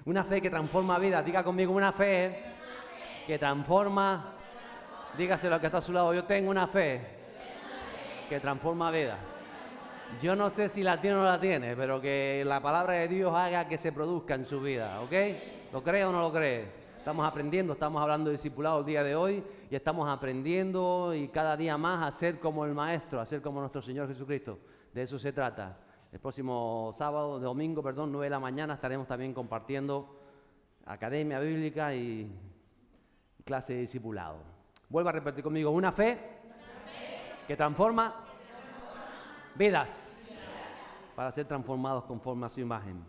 Una fe que transforma vidas. Diga conmigo, una fe que transforma. Dígaselo al que está a su lado, yo tengo una fe que transforma vidas. Yo no sé si la tiene o no la tiene, pero que la palabra de Dios haga que se produzca en su vida, ¿ok? ¿Lo cree o no lo cree? Estamos aprendiendo, estamos hablando de discipulado el día de hoy y estamos aprendiendo y cada día más a ser como el Maestro, a ser como nuestro Señor Jesucristo. De eso se trata. El próximo domingo, 9 de la mañana, estaremos también compartiendo academia bíblica y clase de discipulado. Vuelva a repetir conmigo, una fe que transforma vidas para ser transformados conforme a su imagen.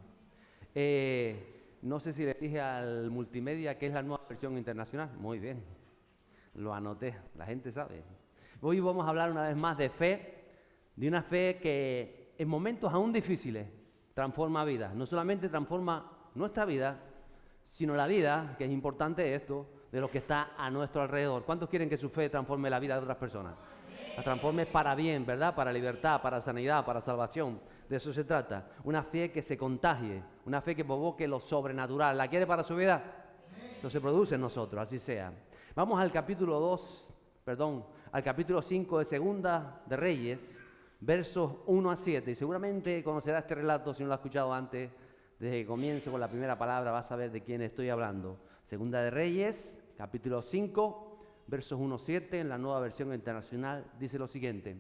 No sé si le dije al multimedia que es la nueva versión internacional. Muy bien, lo anoté, la gente sabe. Hoy vamos a hablar una vez más de fe, de una fe que en momentos aún difíciles transforma vidas. No solamente transforma nuestra vida, sino la vida, que es importante esto, de lo que está a nuestro alrededor. ¿Cuántos quieren que su fe transforme la vida de otras personas? La transforme para bien, ¿verdad? Para libertad, para sanidad, para salvación. De eso se trata. Una fe que se contagie, una fe que provoque lo sobrenatural. ¿La quiere para su vida? Eso se produce en nosotros, así sea. Vamos al capítulo 5 de Segunda de Reyes, versos 1 a 7. Y seguramente conocerá este relato si no lo ha escuchado antes. Desde que comience con la primera palabra vas a saber de quién estoy hablando. Segunda de Reyes, capítulo 5, versos 1 a 7, en la nueva versión internacional, dice lo siguiente.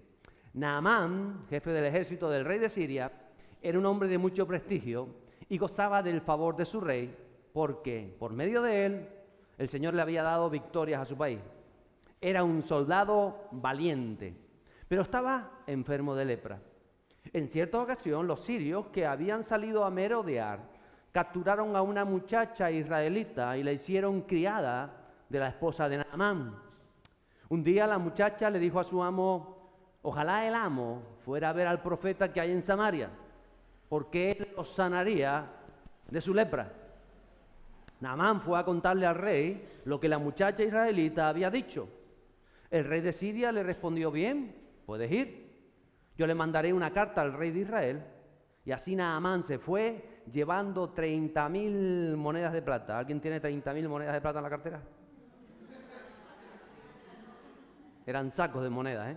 Naamán, jefe del ejército del rey de Siria, era un hombre de mucho prestigio y gozaba del favor de su rey, porque por medio de él el Señor le había dado victorias a su país. Era un soldado valiente, pero estaba enfermo de lepra. En cierta ocasión, los sirios que habían salido a merodear capturaron a una muchacha israelita y la hicieron criada de la esposa de Naamán. Un día la muchacha le dijo a su amo: ojalá el amo fuera a ver al profeta que hay en Samaria, porque él los sanaría de su lepra. Naamán fue a contarle al rey lo que la muchacha israelita había dicho. El rey de Siria le respondió: bien, puedes ir. Yo le mandaré una carta al rey de Israel. Y así Naamán se fue llevando 30.000 monedas de plata. ¿Alguien tiene 30.000 monedas de plata en la cartera? Eran sacos de monedas,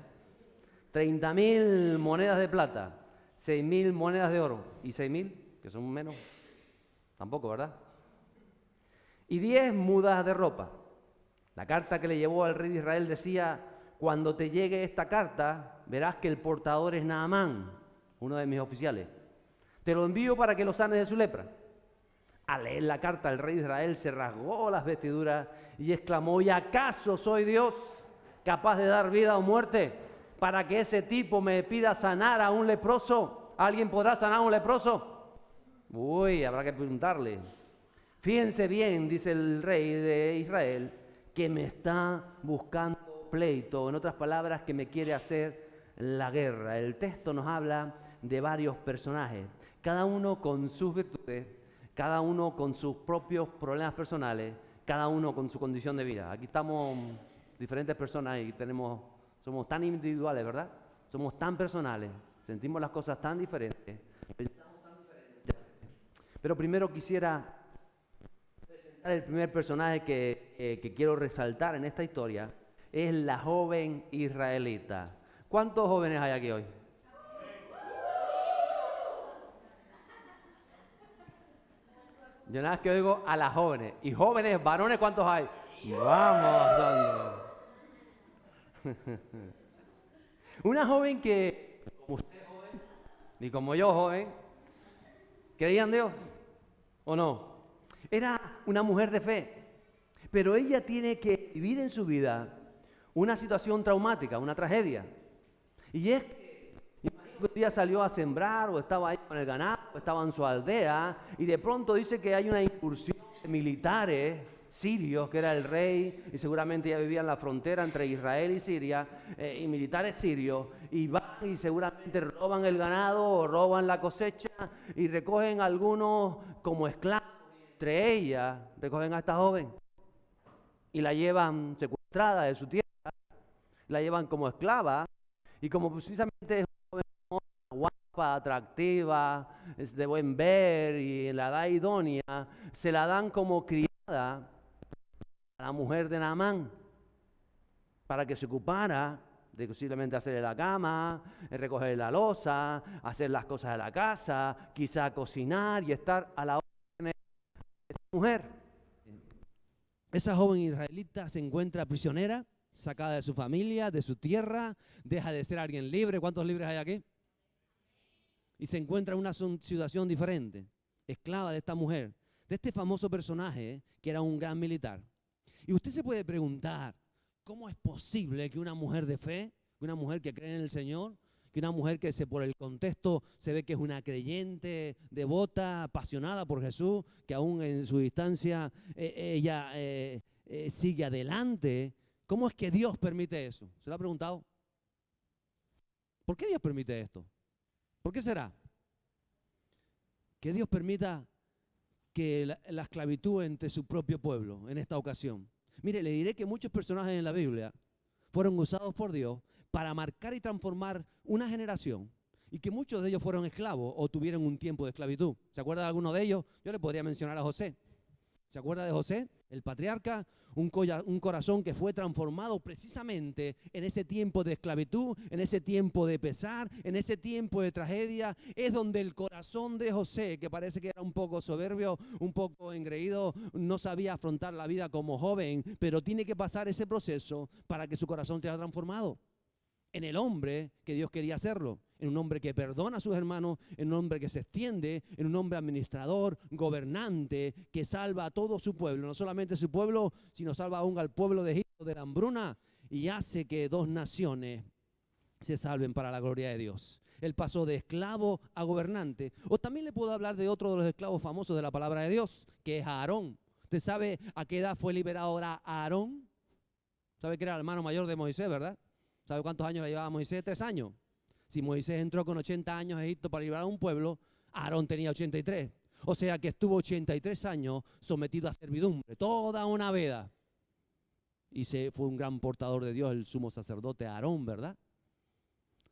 30.000 monedas de plata, 6.000 monedas de oro. ¿Y 6.000? Que son menos. Tampoco, ¿verdad? Y 10 mudas de ropa. La carta que le llevó al rey de Israel decía: cuando te llegue esta carta, verás que el portador es Naamán, uno de mis oficiales. Te lo envío para que lo sanes de su lepra. Al leer la carta, el rey de Israel se rasgó las vestiduras y exclamó: ¿y acaso soy Dios capaz de dar vida o muerte para que ese tipo me pida sanar a un leproso? ¿Alguien podrá sanar a un leproso? Uy, habrá que preguntarle. Fíjense bien, dice el rey de Israel, que me está buscando pleito, en otras palabras, que me quiere hacer la guerra. El texto nos habla de varios personajes, cada uno con sus virtudes, cada uno con sus propios problemas personales, cada uno con su condición de vida. Aquí estamos diferentes personas y somos tan individuales, ¿verdad? Somos tan personales, sentimos las cosas tan diferentes, pensamos tan diferentes. Pero primero quisiera presentar el primer personaje que quiero resaltar en esta historia. Es la joven israelita. ¿Cuántos jóvenes hay aquí hoy? Yo nada más que oigo a las jóvenes. ¿Y jóvenes, varones, cuántos hay? Vamos, Sandro. Una joven que, como usted joven, y como yo joven, ¿creía en Dios o no? Era una mujer de fe, pero ella tiene que vivir en su vida una situación traumática, una tragedia. Y es que, imagino que un día salió a sembrar, o estaba ahí con el ganado, o estaba en su aldea, y de pronto dice que hay una incursión de militares sirios, que era el rey, y seguramente ya vivía en la frontera entre Israel y Siria, y militares sirios, y van y seguramente roban el ganado, o roban la cosecha, y recogen a algunos como esclavos. Entre ellas, recogen a esta joven, y la llevan secuestrada de su tierra, la llevan como esclava, y como precisamente es una joven guapa, atractiva, es de buen ver y en la edad idónea, se la dan como criada a la mujer de Naamán para que se ocupara de posiblemente hacerle la cama, recoger la loza, hacer las cosas de la casa, quizá cocinar y estar a la orden de esta mujer. Esa joven israelita se encuentra prisionera, sacada de su familia, de su tierra, deja de ser alguien libre. ¿Cuántos libres hay aquí? Y se encuentra en una situación diferente, esclava de esta mujer, de este famoso personaje que era un gran militar. Y usted se puede preguntar, ¿cómo es posible que una mujer de fe, que una mujer que cree en el Señor, que una mujer que por el contexto se ve que es una creyente, devota, apasionada por Jesús, que aún en su distancia ella sigue adelante? ¿Cómo es que Dios permite eso? ¿Se lo ha preguntado? ¿Por qué Dios permite esto? ¿Por qué será que Dios permita que la esclavitud entre su propio pueblo en esta ocasión? Mire, le diré que muchos personajes en la Biblia fueron usados por Dios para marcar y transformar una generación y que muchos de ellos fueron esclavos o tuvieron un tiempo de esclavitud. ¿Se acuerda de alguno de ellos? Yo le podría mencionar a José. ¿Se acuerda de José, el patriarca? Un corazón que fue transformado precisamente en ese tiempo de esclavitud, en ese tiempo de pesar, en ese tiempo de tragedia. Es donde el corazón de José, que parece que era un poco soberbio, un poco engreído, no sabía afrontar la vida como joven, pero tiene que pasar ese proceso para que su corazón sea transformado en el hombre que Dios quería hacerlo, en un hombre que perdona a sus hermanos, en un hombre que se extiende, en un hombre administrador, gobernante, que salva a todo su pueblo, no solamente su pueblo, sino salva aún al pueblo de Egipto de la hambruna y hace que dos naciones se salven para la gloria de Dios. Él pasó de esclavo a gobernante. O también le puedo hablar de otro de los esclavos famosos de la palabra de Dios, que es Aarón. ¿Usted sabe a qué edad fue liberado ahora Aarón? ¿Sabe que era el hermano mayor de Moisés, verdad? ¿Sabe cuántos años le llevaba a Moisés? 3 años. Si Moisés entró con 80 años a Egipto para liberar a un pueblo, Aarón tenía 83. O sea que estuvo 83 años sometido a servidumbre, toda una vida. Y fue un gran portador de Dios, el sumo sacerdote Aarón, ¿verdad?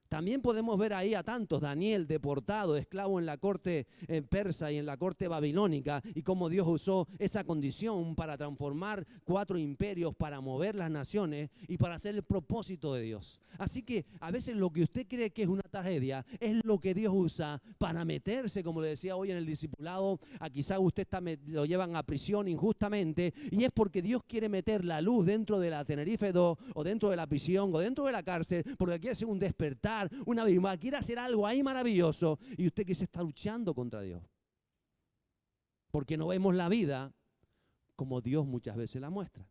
También podemos ver ahí a tantos, Daniel deportado, esclavo en la corte persa y en la corte babilónica, y cómo Dios usó esa condición para transformar 4 imperios, para mover las naciones y para hacer el propósito de Dios. Así que a veces lo que usted cree que es una tragedia es lo que Dios usa para meterse, como le decía hoy en el discipulado, a quizá usted lo llevan a prisión injustamente, y es porque Dios quiere meter la luz dentro de la Tenerife 2 o dentro de la prisión o dentro de la cárcel, porque quiere hacer un despertar, una vida, quiere hacer algo ahí maravilloso, y usted que se está luchando contra Dios, porque no vemos la vida como Dios muchas veces la muestra.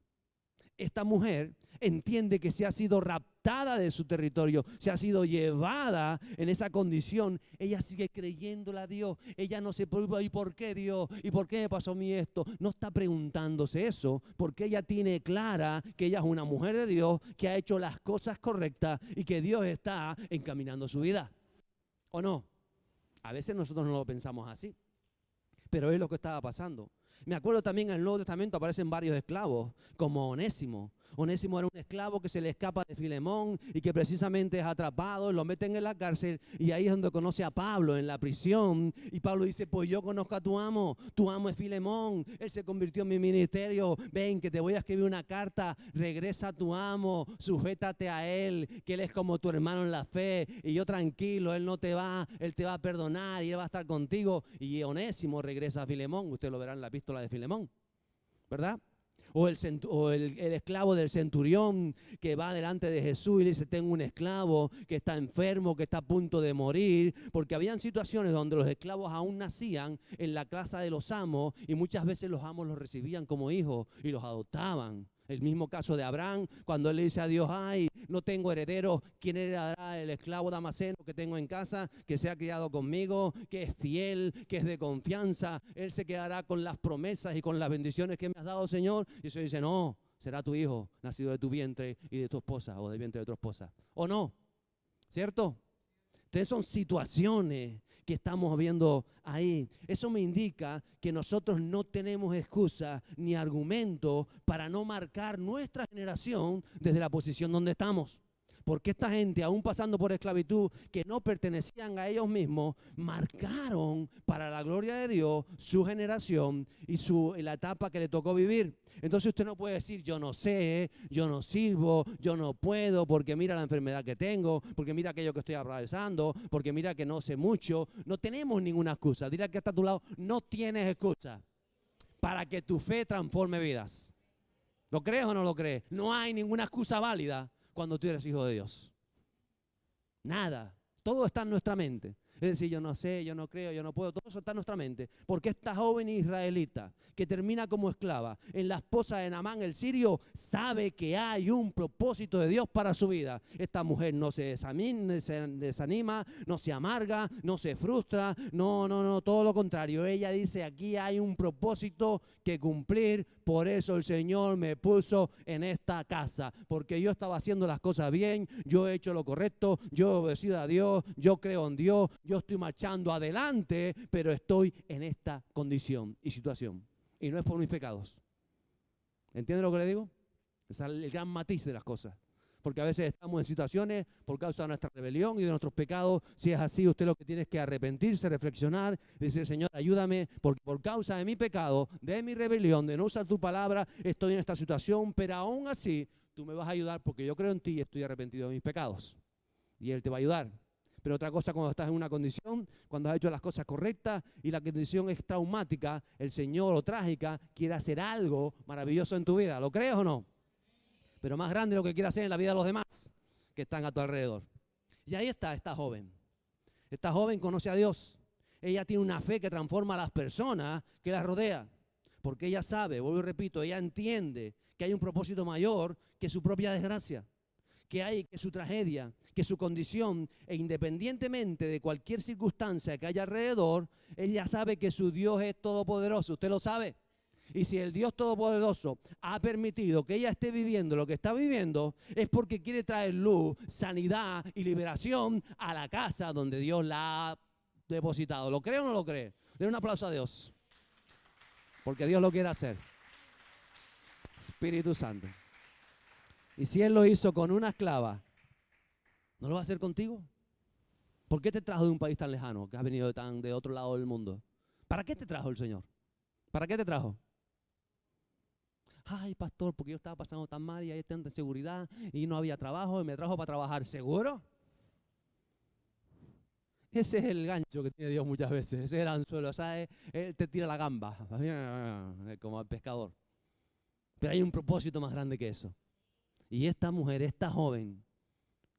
Esta mujer entiende que se ha sido raptada de su territorio, se ha sido llevada en esa condición. Ella sigue creyéndole a Dios. Ella no se preocupa, ¿y por qué Dios? ¿Y por qué me pasó a mí esto? No está preguntándose eso, porque ella tiene clara que ella es una mujer de Dios, que ha hecho las cosas correctas y que Dios está encaminando su vida. ¿O no? A veces nosotros no lo pensamos así, pero es lo que estaba pasando. Me acuerdo también en el Nuevo Testamento aparecen varios esclavos, como Onésimo. Onésimo era un esclavo que se le escapa de Filemón y que precisamente es atrapado, lo meten en la cárcel, y ahí es donde conoce a Pablo en la prisión. Y Pablo dice, pues yo conozco a tu amo es Filemón, él se convirtió en mi ministerio, ven que te voy a escribir una carta, regresa a tu amo, sujétate a él, que él es como tu hermano en la fe, y yo tranquilo, él te va a perdonar y él va a estar contigo. Y Onésimo regresa a Filemón, usted lo verá en la epístola de Filemón, ¿verdad? O el esclavo del centurión que va delante de Jesús y le dice, tengo un esclavo que está enfermo, que está a punto de morir, porque habían situaciones donde los esclavos aún nacían en la casa de los amos y muchas veces los amos los recibían como hijos y los adoptaban. El mismo caso de Abraham, cuando él le dice a Dios, ay, no tengo heredero, ¿quién heredará el esclavo damaseno que tengo en casa, que se ha criado conmigo, que es fiel, que es de confianza? Él se quedará con las promesas y con las bendiciones que me has dado, Señor. Y eso dice, no, será tu hijo, nacido de tu vientre y de tu esposa, o del vientre de tu esposa. ¿O no? ¿Cierto? Entonces son situaciones que estamos viendo ahí. Eso me indica que nosotros no tenemos excusa ni argumento para no marcar nuestra generación desde la posición donde estamos. Porque esta gente, aún pasando por esclavitud, que no pertenecían a ellos mismos, marcaron para la gloria de Dios su generación y la etapa que le tocó vivir. Entonces usted no puede decir, yo no sé, yo no sirvo, yo no puedo, porque mira la enfermedad que tengo, porque mira aquello que estoy atravesando, porque mira que no sé mucho. No tenemos ninguna excusa. Dile al que está a tu lado, no tienes excusa para que tu fe transforme vidas. ¿Lo crees o no lo crees? No hay ninguna excusa válida cuando tú eres hijo de Dios. Nada. Todo está en nuestra mente. Es decir, yo no sé, yo no creo, yo no puedo. Todo eso está en nuestra mente. Porque esta joven israelita que termina como esclava en la esposa de Naamán el sirio sabe que hay un propósito de Dios para su vida. Esta mujer no se desanima, no se amarga, no se frustra. No, todo lo contrario. Ella dice, aquí hay un propósito que cumplir. Por eso el Señor me puso en esta casa. Porque yo estaba haciendo las cosas bien, yo he hecho lo correcto, yo he obedecido a Dios, yo creo en Dios, yo estoy marchando adelante, pero estoy en esta condición y situación. Y no es por mis pecados. ¿Entiende lo que le digo? Ese es el gran matiz de las cosas. Porque a veces estamos en situaciones por causa de nuestra rebelión y de nuestros pecados. Si es así, usted lo que tiene es que arrepentirse, reflexionar, decir, Señor, ayúdame, porque por causa de mi pecado, de mi rebelión, de no usar tu palabra, estoy en esta situación, pero aún así, tú me vas a ayudar porque yo creo en ti y estoy arrepentido de mis pecados. Y Él te va a ayudar. Pero otra cosa cuando estás en una condición, cuando has hecho las cosas correctas y la condición es traumática, el Señor o trágica quiere hacer algo maravilloso en tu vida. ¿Lo crees o no? Pero más grande lo que quiere hacer en la vida de los demás que están a tu alrededor. Y ahí está esta joven. Esta joven conoce a Dios. Ella tiene una fe que transforma a las personas que la rodean. Porque ella sabe, vuelvo y repito, ella entiende que hay un propósito mayor que su propia desgracia. Que su tragedia, que su condición, e independientemente de cualquier circunstancia que haya alrededor, ella sabe que su Dios es todopoderoso. ¿Usted lo sabe? Y si el Dios todopoderoso ha permitido que ella esté viviendo lo que está viviendo, es porque quiere traer luz, sanidad y liberación a la casa donde Dios la ha depositado. ¿Lo cree o no lo cree? Den un aplauso a Dios, porque Dios lo quiere hacer. Espíritu Santo. Y si Él lo hizo con una esclava, ¿no lo va a hacer contigo? ¿Por qué te trajo de un país tan lejano, que has venido de otro lado del mundo? ¿Para qué te trajo el Señor? ¿Para qué te trajo? Ay, pastor, porque yo estaba pasando tan mal y hay tanta inseguridad y no había trabajo y me trajo para trabajar. ¿Seguro? Ese es el gancho que tiene Dios muchas veces. Ese es el anzuelo, ¿sabes? Él te tira la gamba, como al pescador. Pero hay un propósito más grande que eso. Y esta mujer, esta joven,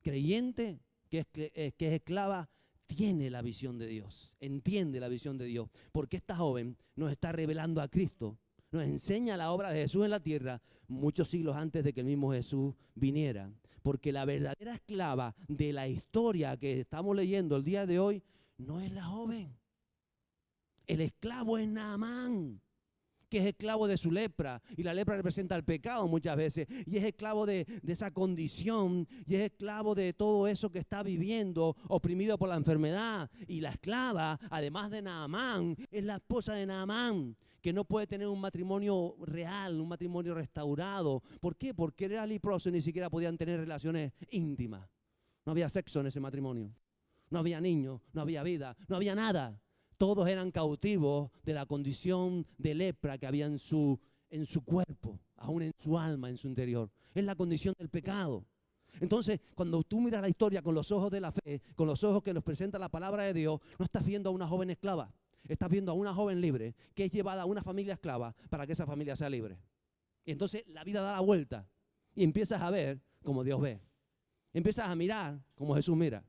creyente, que es esclava, tiene la visión de Dios, entiende la visión de Dios. Porque esta joven nos está revelando a Cristo, nos enseña la obra de Jesús en la tierra muchos siglos antes de que el mismo Jesús viniera. Porque la verdadera esclava de la historia que estamos leyendo el día de hoy no es la joven. El esclavo es Naamán, que es esclavo de su lepra, y la lepra representa el pecado muchas veces, y es esclavo de esa condición, y es esclavo de todo eso que está viviendo, oprimido por la enfermedad. Y la esclava, además de Naamán, es la esposa de Naamán, que no puede tener un matrimonio real, un matrimonio restaurado. ¿Por qué? Porque era leproso y ni siquiera podían tener relaciones íntimas. No había sexo en ese matrimonio, no había niños, no había vida, no había nada. Todos eran cautivos de la condición de lepra que había en su cuerpo, aún en su alma, en su interior. Es la condición del pecado. Entonces, cuando tú miras la historia con los ojos de la fe, con los ojos que nos presenta la palabra de Dios, no estás viendo a una joven esclava, estás viendo a una joven libre que es llevada a una familia esclava para que esa familia sea libre. Y entonces la vida da la vuelta y empiezas a ver como Dios ve. Empiezas a mirar como Jesús mira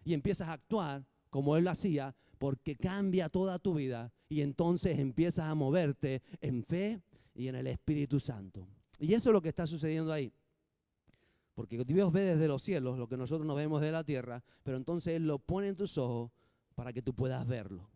y empiezas a actuar como Él lo hacía, porque cambia toda tu vida y entonces empiezas a moverte en fe y en el Espíritu Santo. Y eso es lo que está sucediendo ahí. Porque Dios ve desde los cielos lo que nosotros no vemos de la tierra, pero entonces Él lo pone en tus ojos para que tú puedas verlo.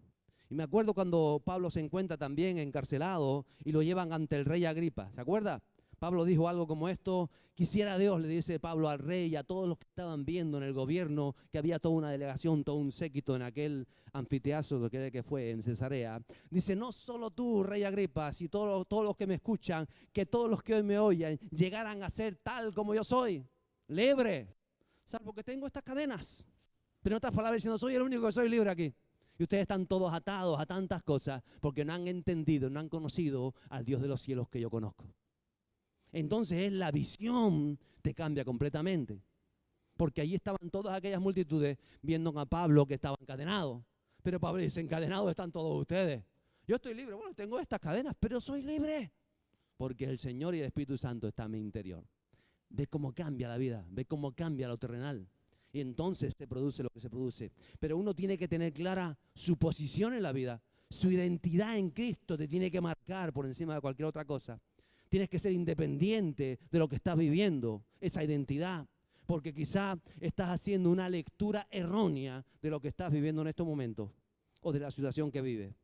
Y me acuerdo cuando Pablo se encuentra también encarcelado y lo llevan ante el rey Agripa. ¿Se acuerda? Pablo dijo algo como esto: quisiera Dios, le dice Pablo al rey y a todos los que estaban viendo en el gobierno, que había toda una delegación, todo un séquito en aquel anfiteatro que fue en Cesarea. Dice, no solo tú, rey Agripa, si todos los que me escuchan, que todos los que hoy me oyen llegaran a ser tal como yo soy, libre, salvo que tengo estas cadenas. Pero en otras palabras, diciendo, soy el único que soy libre aquí. Y ustedes están todos atados a tantas cosas porque no han entendido, no han conocido al Dios de los cielos que yo conozco. Entonces la visión te cambia completamente. Porque allí estaban todas aquellas multitudes viendo a Pablo que estaba encadenado. Pero Pablo dice, encadenados están todos ustedes. Yo estoy libre, bueno, tengo estas cadenas, pero soy libre. Porque el Señor y el Espíritu Santo están en mi interior. Ve cómo cambia la vida, ve cómo cambia lo terrenal. Y entonces se produce lo que se produce. Pero uno tiene que tener clara su posición en la vida. Su identidad en Cristo te tiene que marcar por encima de cualquier otra cosa. Tienes que ser independiente de lo que estás viviendo, esa identidad. Porque quizá estás haciendo una lectura errónea de lo que estás viviendo en estos momentos o de la situación que vives.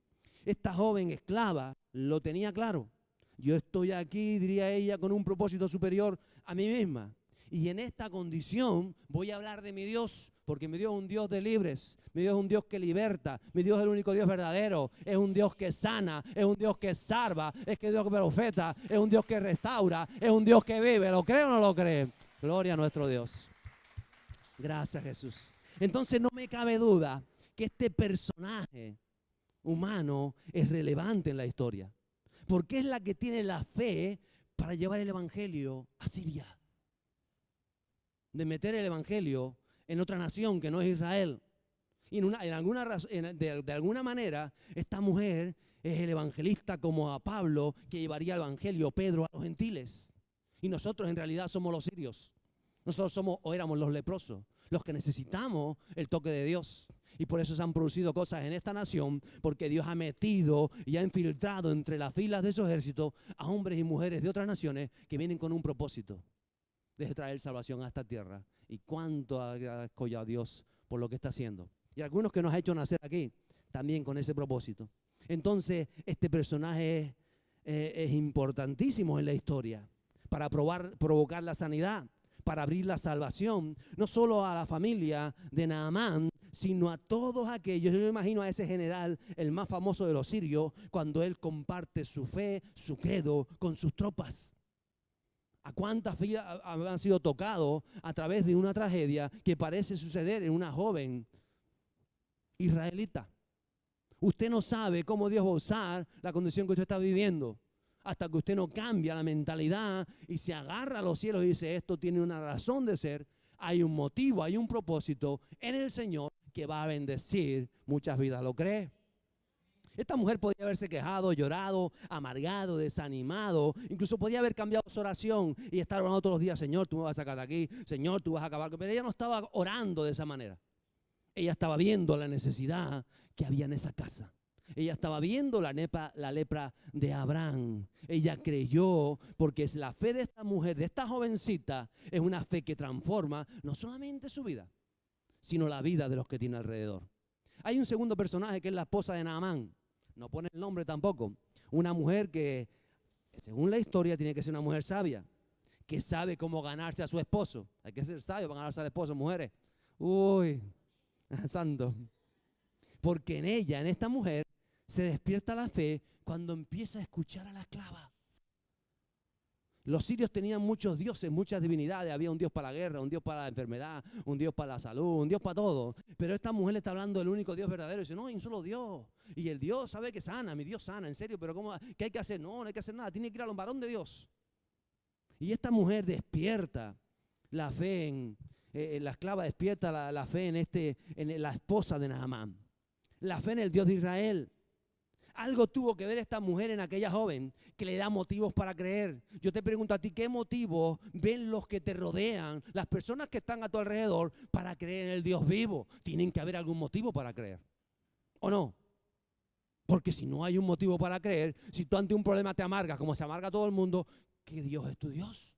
Esta joven esclava lo tenía claro. Yo estoy aquí, diría ella, con un propósito superior a mí misma. Y en esta condición voy a hablar de mi Dios, porque mi Dios es un Dios de libres, mi Dios es un Dios que liberta, mi Dios es el único Dios verdadero, es un Dios que sana, es un Dios que salva, es un Dios que profeta, es un Dios que restaura, es un Dios que vive. ¿Lo cree o no lo cree? Gloria a nuestro Dios. Gracias, Jesús. Entonces no me cabe duda que este personaje humano es relevante en la historia, porque es la que tiene la fe para llevar el evangelio a Siria, de meter el evangelio en otra nación que no es Israel. Y de alguna manera, esta mujer es el evangelista como a Pablo, que llevaría el evangelio, Pedro, a los gentiles. Y nosotros en realidad somos los sirios. Nosotros somos o éramos los leprosos, los que necesitamos el toque de Dios. Y por eso se han producido cosas en esta nación, porque Dios ha metido y ha infiltrado entre las filas de su ejército a hombres y mujeres de otras naciones que vienen con un propósito de traer salvación a esta tierra. Y cuánto agradezco yo a Dios por lo que está haciendo. Y algunos que nos ha hecho nacer aquí, también con ese propósito. Entonces, este personaje es importantísimo en la historia para provocar la sanidad, para abrir la salvación, no solo a la familia de Naamán, sino a todos aquellos. Yo me imagino a ese general, el más famoso de los sirios, cuando él comparte su fe, su credo con sus tropas. ¿A cuántas vidas han sido tocados a través de una tragedia que parece suceder en una joven israelita? Usted no sabe cómo Dios va a usar la condición que usted está viviendo hasta que usted no cambia la mentalidad y se agarra a los cielos y dice, esto tiene una razón de ser, hay un motivo, hay un propósito en el Señor que va a bendecir muchas vidas. ¿Lo cree? Esta mujer podía haberse quejado, llorado, amargado, desanimado. Incluso podía haber cambiado su oración y estar orando todos los días, Señor, tú me vas a sacar de aquí, Señor, tú vas a acabar. Pero ella no estaba orando de esa manera. Ella estaba viendo la necesidad que había en esa casa. Ella estaba viendo la lepra de Abraham. Ella creyó, porque es la fe de esta mujer, de esta jovencita, es una fe que transforma no solamente su vida, sino la vida de los que tiene alrededor. Hay un segundo personaje que es la esposa de Naamán. No pone el nombre tampoco. Una mujer que, según la historia, tiene que ser una mujer sabia, que sabe cómo ganarse a su esposo. Hay que ser sabio para ganarse al esposo, mujeres. Uy, santo. Porque en ella, en esta mujer, se despierta la fe cuando empieza a escuchar a la esclava. Los sirios tenían muchos dioses, muchas divinidades. Había un dios para la guerra, un dios para la enfermedad, un dios para la salud, un dios para todo. Pero esta mujer le está hablando del único Dios verdadero. Y dice, no, hay un solo Dios. Y el Dios sabe que sana, mi Dios sana, en serio. Pero ¿qué hay que hacer? No, no hay que hacer nada. Tiene que ir al varón de Dios. Y esta mujer despierta la fe la esclava despierta la fe en la esposa de Naamán. La fe en el Dios de Israel. Algo tuvo que ver esta mujer en aquella joven que le da motivos para creer. Yo te pregunto a ti, ¿qué motivos ven los que te rodean, las personas que están a tu alrededor, para creer en el Dios vivo? Tienen que haber algún motivo para creer, ¿o no? Porque si no hay un motivo para creer, si tú ante un problema te amargas, como se amarga todo el mundo, ¿qué Dios es tu Dios?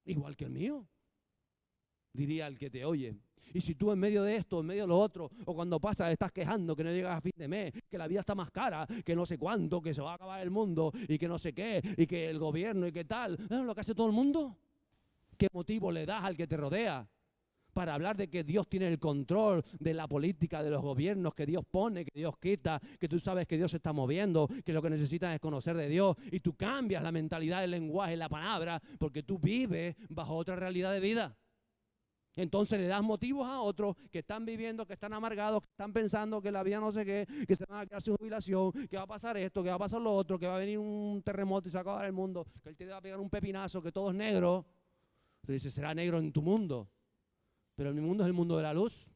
Igual que el mío, diría el que te oye. Y si tú en medio de esto, en medio de lo otro, o cuando pasas estás quejando que no llegas a fin de mes, que la vida está más cara, que no sé cuánto, que se va a acabar el mundo, y que no sé qué, y que el gobierno, y qué tal, ¿es lo que hace todo el mundo? ¿Qué motivo le das al que te rodea para hablar de que Dios tiene el control de la política, de los gobiernos, que Dios pone, que Dios quita, que tú sabes que Dios se está moviendo, que lo que necesitas es conocer de Dios, y tú cambias la mentalidad, el lenguaje, la palabra, porque tú vives bajo otra realidad de vida. Entonces le das motivos a otros que están viviendo, que están amargados, que están pensando que la vida no sé qué, que se van a quedar sin jubilación, que va a pasar esto, que va a pasar lo otro, que va a venir un terremoto y se va a acabar el mundo, que él te va a pegar un pepinazo, que todo es negro. Tú dices, será negro en tu mundo, pero mi mundo es el mundo de la luz,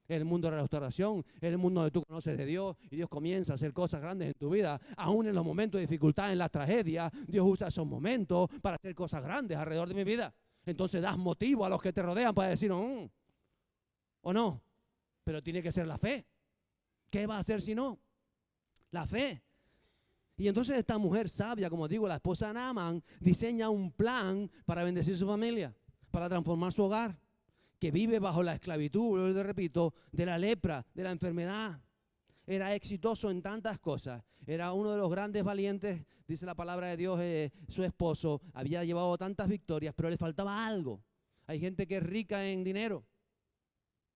es el mundo de la restauración, es el mundo donde tú conoces de Dios y Dios comienza a hacer cosas grandes en tu vida. Aún en los momentos de dificultad, en las tragedias, Dios usa esos momentos para hacer cosas grandes alrededor de mi vida. Entonces das motivo a los que te rodean para decir, o no, pero tiene que ser la fe. ¿Qué va a hacer si no? La fe. Y entonces esta mujer sabia, como digo, la esposa de Naamán, diseña un plan para bendecir su familia, para transformar su hogar, que vive bajo la esclavitud, lo repito, de la lepra, de la enfermedad. Era exitoso en tantas cosas, era uno de los grandes valientes, dice la palabra de Dios, su esposo, había llevado tantas victorias, pero le faltaba algo. Hay gente que es rica en dinero,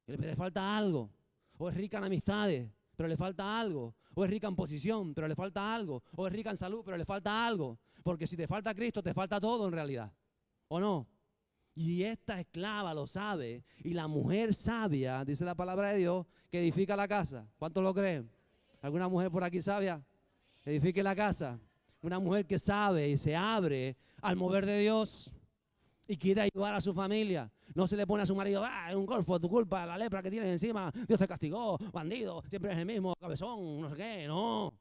pero le falta algo, o es rica en amistades, pero le falta algo, o es rica en posición, pero le falta algo, o es rica en salud, pero le falta algo, porque si te falta Cristo, te falta todo en realidad, ¿o no? Y esta esclava lo sabe, y la mujer sabia, dice la palabra de Dios, que edifica la casa. ¿Cuántos lo creen? ¿Alguna mujer por aquí sabia? Edifique la casa. Una mujer que sabe y se abre al mover de Dios y quiere ayudar a su familia. No se le pone a su marido, es un golfo, tu culpa, la lepra que tienes encima, Dios te castigó, bandido, siempre es el mismo, cabezón, no sé qué, no.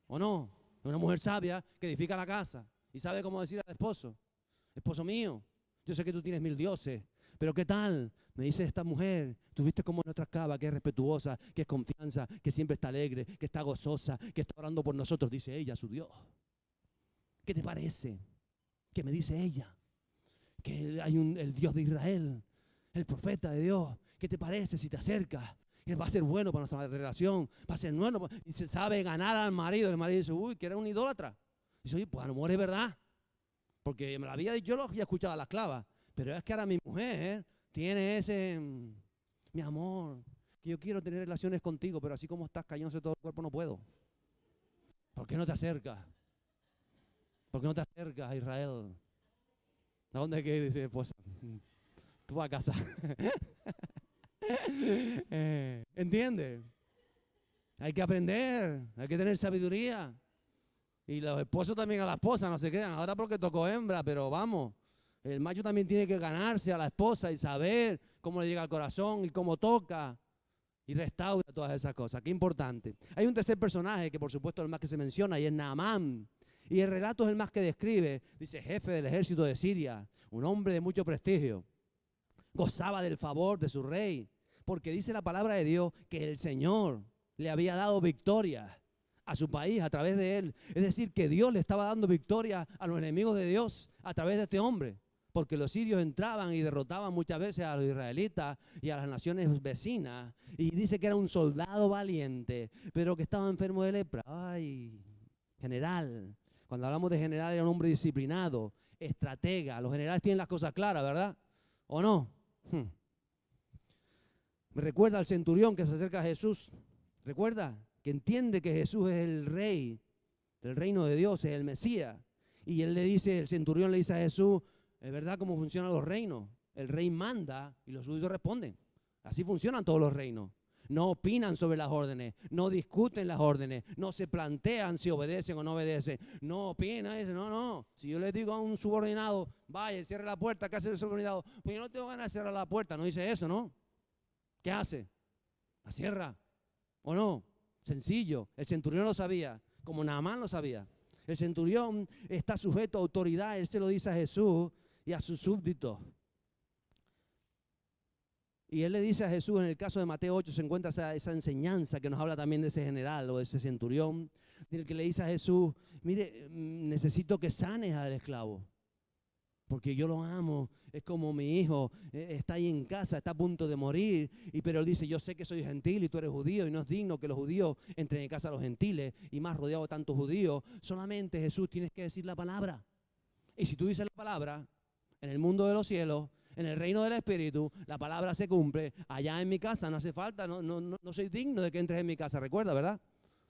¿O no? Una mujer sabia que edifica la casa y sabe cómo decir al esposo, esposo mío, yo sé que tú tienes 1000 dioses, pero ¿qué tal? Me dice esta mujer, tú viste cómo es nuestra esclava, que es respetuosa, que es confianza, que siempre está alegre, que está gozosa, que está orando por nosotros, dice ella, su Dios. ¿Qué te parece? ¿Qué me dice ella? Que hay el Dios de Israel, el profeta de Dios. ¿Qué te parece si te acercas? Él va a ser bueno para nuestra relación, va a ser bueno. Y se sabe ganar al marido. El marido dice, uy, que era un idólatra. Dice, oye, pues a lo mejor es verdad. Porque me la había dicho, yo lo había escuchado a la esclava. Pero es que ahora mi mujer tiene ese, mi amor, que yo quiero tener relaciones contigo, pero así como estás cayéndose todo el cuerpo no puedo. ¿Por qué no te acercas? ¿Por qué no te acercas a Israel? ¿A dónde hay que ir? Dice, pues, tú vas a casa. ¿Entiendes? Hay que aprender, hay que tener sabiduría. Y los esposos también a la esposa, no se crean. Ahora porque tocó hembra, pero vamos. El macho también tiene que ganarse a la esposa y saber cómo le llega al corazón y cómo toca y restaura todas esas cosas. Qué importante. Hay un tercer personaje que por supuesto es el más que se menciona y es Naamán. Y el relato es el más que describe. Dice, jefe del ejército de Siria, un hombre de mucho prestigio. Gozaba del favor de su rey, porque dice la palabra de Dios que el Señor le había dado victoria a su país a través de él. Es decir, que Dios le estaba dando victoria a los enemigos de Dios a través de este hombre. Porque los sirios entraban y derrotaban muchas veces a los israelitas y a las naciones vecinas. Y dice que era un soldado valiente, pero que estaba enfermo de lepra. Ay, general. Cuando hablamos de general era un hombre disciplinado, estratega. Los generales tienen las cosas claras, ¿verdad? ¿O no? Me recuerda al centurión que se acerca a Jesús. Recuerda que entiende que Jesús es el rey del reino de Dios, es el Mesías. Y él le dice, el centurión le dice a Jesús, es verdad cómo funcionan los reinos. El rey manda y los súbditos responden. Así funcionan todos los reinos. No opinan sobre las órdenes, no discuten las órdenes, no se plantean si obedecen o no obedecen. No opinan, dicen, no. Si yo le digo a un subordinado, vaya, cierre la puerta, ¿qué hace el subordinado? Pues yo no tengo ganas de cerrar la puerta, no dice eso, ¿no? ¿Qué hace? La cierra, ¿o no? Sencillo, el centurión lo sabía, como Naamán lo sabía. El centurión está sujeto a autoridad, él se lo dice a Jesús y a sus súbditos. Y él le dice a Jesús, en el caso de Mateo 8 se encuentra esa enseñanza que nos habla también de ese general o de ese centurión, del que le dice a Jesús, mire, necesito que sanes al esclavo, porque yo lo amo, es como mi hijo, está ahí en casa, está a punto de morir, pero él dice, yo sé que soy gentil y tú eres judío y no es digno que los judíos entren en casa a los gentiles y más rodeado de tantos judíos, solamente Jesús tienes que decir la palabra. Y si tú dices la palabra, en el mundo de los cielos, En el reino del Espíritu, la palabra se cumple. Allá en mi casa no hace falta, no soy digno de que entres en mi casa. Recuerda, ¿verdad?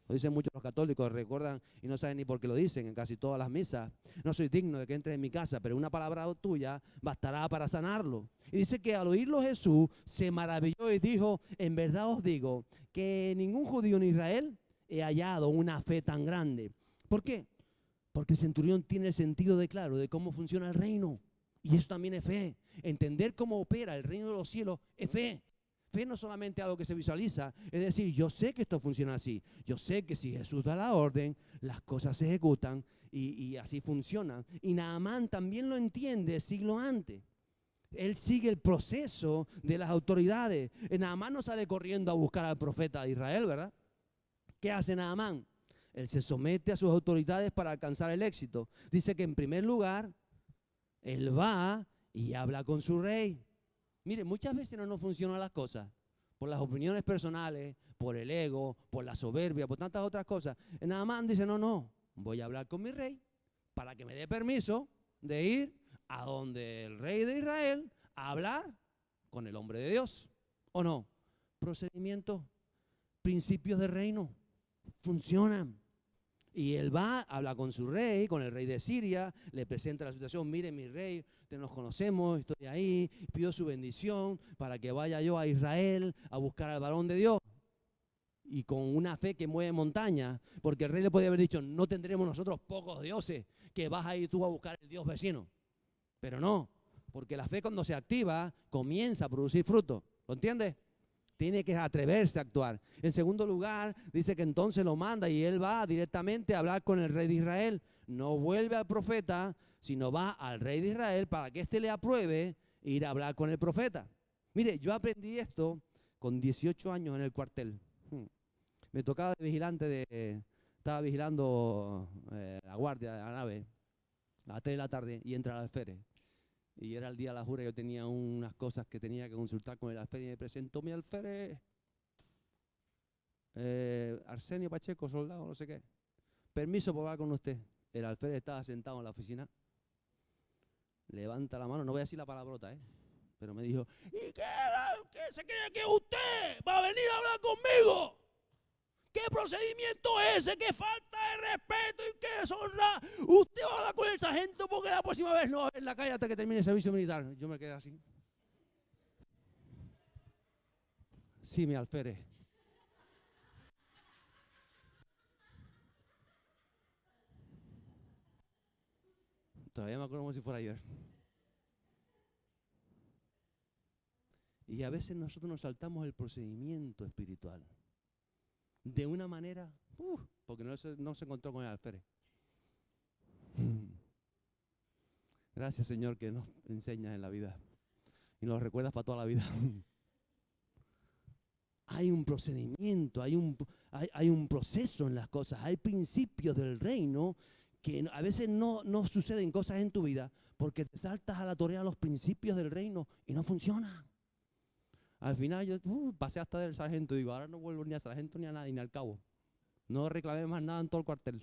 Lo dicen muchos los católicos, recuerdan y no saben ni por qué lo dicen en casi todas las misas. No soy digno de que entres en mi casa, pero una palabra tuya bastará para sanarlo. Y dice que al oírlo Jesús se maravilló y dijo, en verdad os digo que ningún judío en Israel he hallado una fe tan grande. ¿Por qué? Porque el centurión tiene el sentido de claro de cómo funciona el reino. Y eso también es fe. Entender cómo opera el reino de los cielos es fe. Fe no solamente algo que se visualiza, es decir, yo sé que esto funciona así. Yo sé que si Jesús da la orden, las cosas se ejecutan y así funcionan. Y Naamán también lo entiende siglo antes. Él sigue el proceso de las autoridades. Naamán no sale corriendo a buscar al profeta de Israel, ¿verdad? ¿Qué hace Naamán? Él se somete a sus autoridades para alcanzar el éxito. Dice que en primer lugar, él va y habla con su rey. Mire, muchas veces no nos funcionan las cosas por las opiniones personales, por el ego, por la soberbia, por tantas otras cosas. Naamán dice, no, voy a hablar con mi rey para que me dé permiso de ir a donde el rey de Israel a hablar con el hombre de Dios. ¿O no? Procedimientos, principios de reino, funcionan. Y él va, habla con su rey, con el rey de Siria, le presenta la situación, mire mi rey, ustedes nos conocemos, estoy ahí, pido su bendición para que vaya yo a Israel a buscar al varón de Dios. Y con una fe que mueve montañas, porque el rey le podía haber dicho, no tendremos nosotros pocos dioses, que vas a ir tú a buscar el Dios vecino. Pero no, porque la fe cuando se activa, comienza a producir fruto. ¿Lo entiendes? Tiene que atreverse a actuar. En segundo lugar, dice que entonces lo manda y él va directamente a hablar con el rey de Israel. No vuelve al profeta, sino va al rey de Israel para que éste le apruebe ir a hablar con el profeta. Mire, yo aprendí esto con 18 años en el cuartel. Me tocaba de vigilante, estaba vigilando la guardia de la nave a las 3 de la tarde y entra el alférez. Y era el día de la jura, yo tenía unas cosas que tenía que consultar con el alférez y me presentó mi alférez, Arsenio Pacheco, soldado, no sé qué. Permiso por hablar con usted. El alférez estaba sentado en la oficina, levanta la mano, no voy a decir la palabrota, pero me dijo, ¿y qué se cree que usted va a venir a hablar conmigo? ¿Qué procedimiento es ese? ¿Qué falta de respeto y qué deshonra? Usted va a hablar con el sargento porque la próxima vez no va a ver en la calle hasta que termine el servicio militar. Yo me quedé así. Sí, mi alférez. Todavía me acuerdo como si fuera ayer. Y a veces nosotros nos saltamos el procedimiento espiritual. De una manera, porque no se encontró con el alférez. Gracias, Señor, que nos enseñas en la vida y nos recuerdas para toda la vida. Hay un procedimiento, hay un proceso en las cosas, hay principios del reino que a veces no suceden cosas en tu vida porque te saltas a la torera los principios del reino y no funciona. Al final yo pasé hasta del sargento y digo, ahora no vuelvo ni a sargento ni a nada, ni al cabo. No reclamé más nada en todo el cuartel.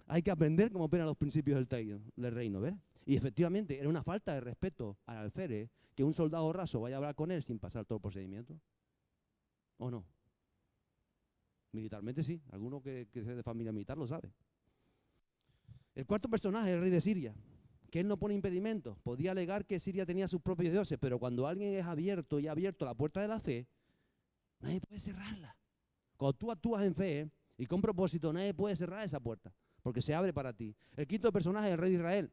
Hay que aprender cómo operan los principios del reino, ¿ves? Y efectivamente era una falta de respeto al alférez que un soldado raso vaya a hablar con él sin pasar todo el procedimiento. ¿O no? Militarmente sí, alguno que es de familia militar lo sabe. El cuarto personaje es el rey de Siria, que él no pone impedimentos. Podía alegar que Siria tenía sus propios dioses, pero cuando alguien es abierto y ha abierto la puerta de la fe, nadie puede cerrarla. Cuando tú actúas en fe y con propósito, nadie puede cerrar esa puerta, porque se abre para ti. El quinto personaje es el rey de Israel,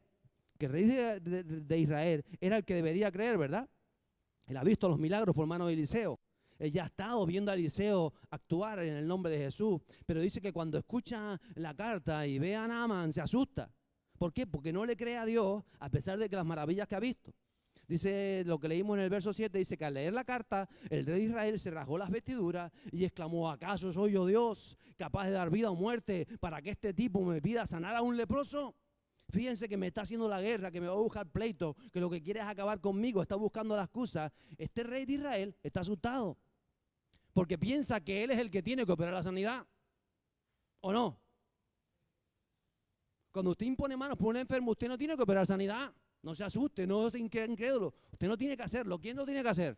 que el rey de Israel era el que debería creer, ¿verdad? Él ha visto los milagros por mano de Eliseo. Él ya ha estado viendo a Eliseo actuar en el nombre de Jesús, pero dice que cuando escucha la carta y ve a Naamán se asusta. ¿Por qué? Porque no le cree a Dios a pesar de que las maravillas que ha visto. Dice lo que leímos en el verso 7, dice que al leer la carta, el rey de Israel se rasgó las vestiduras y exclamó, ¿acaso soy yo Dios capaz de dar vida o muerte para que este tipo me pida sanar a un leproso? Fíjense que me está haciendo la guerra, que me va a buscar pleito, que lo que quiere es acabar conmigo, está buscando la excusa. Este rey de Israel está asustado porque piensa que él es el que tiene que operar la sanidad. ¿O no? Cuando usted impone manos por un enfermo, usted no tiene que operar sanidad. No se asuste, no sea incrédulo. Usted no tiene que hacerlo. ¿Quién lo tiene que hacer?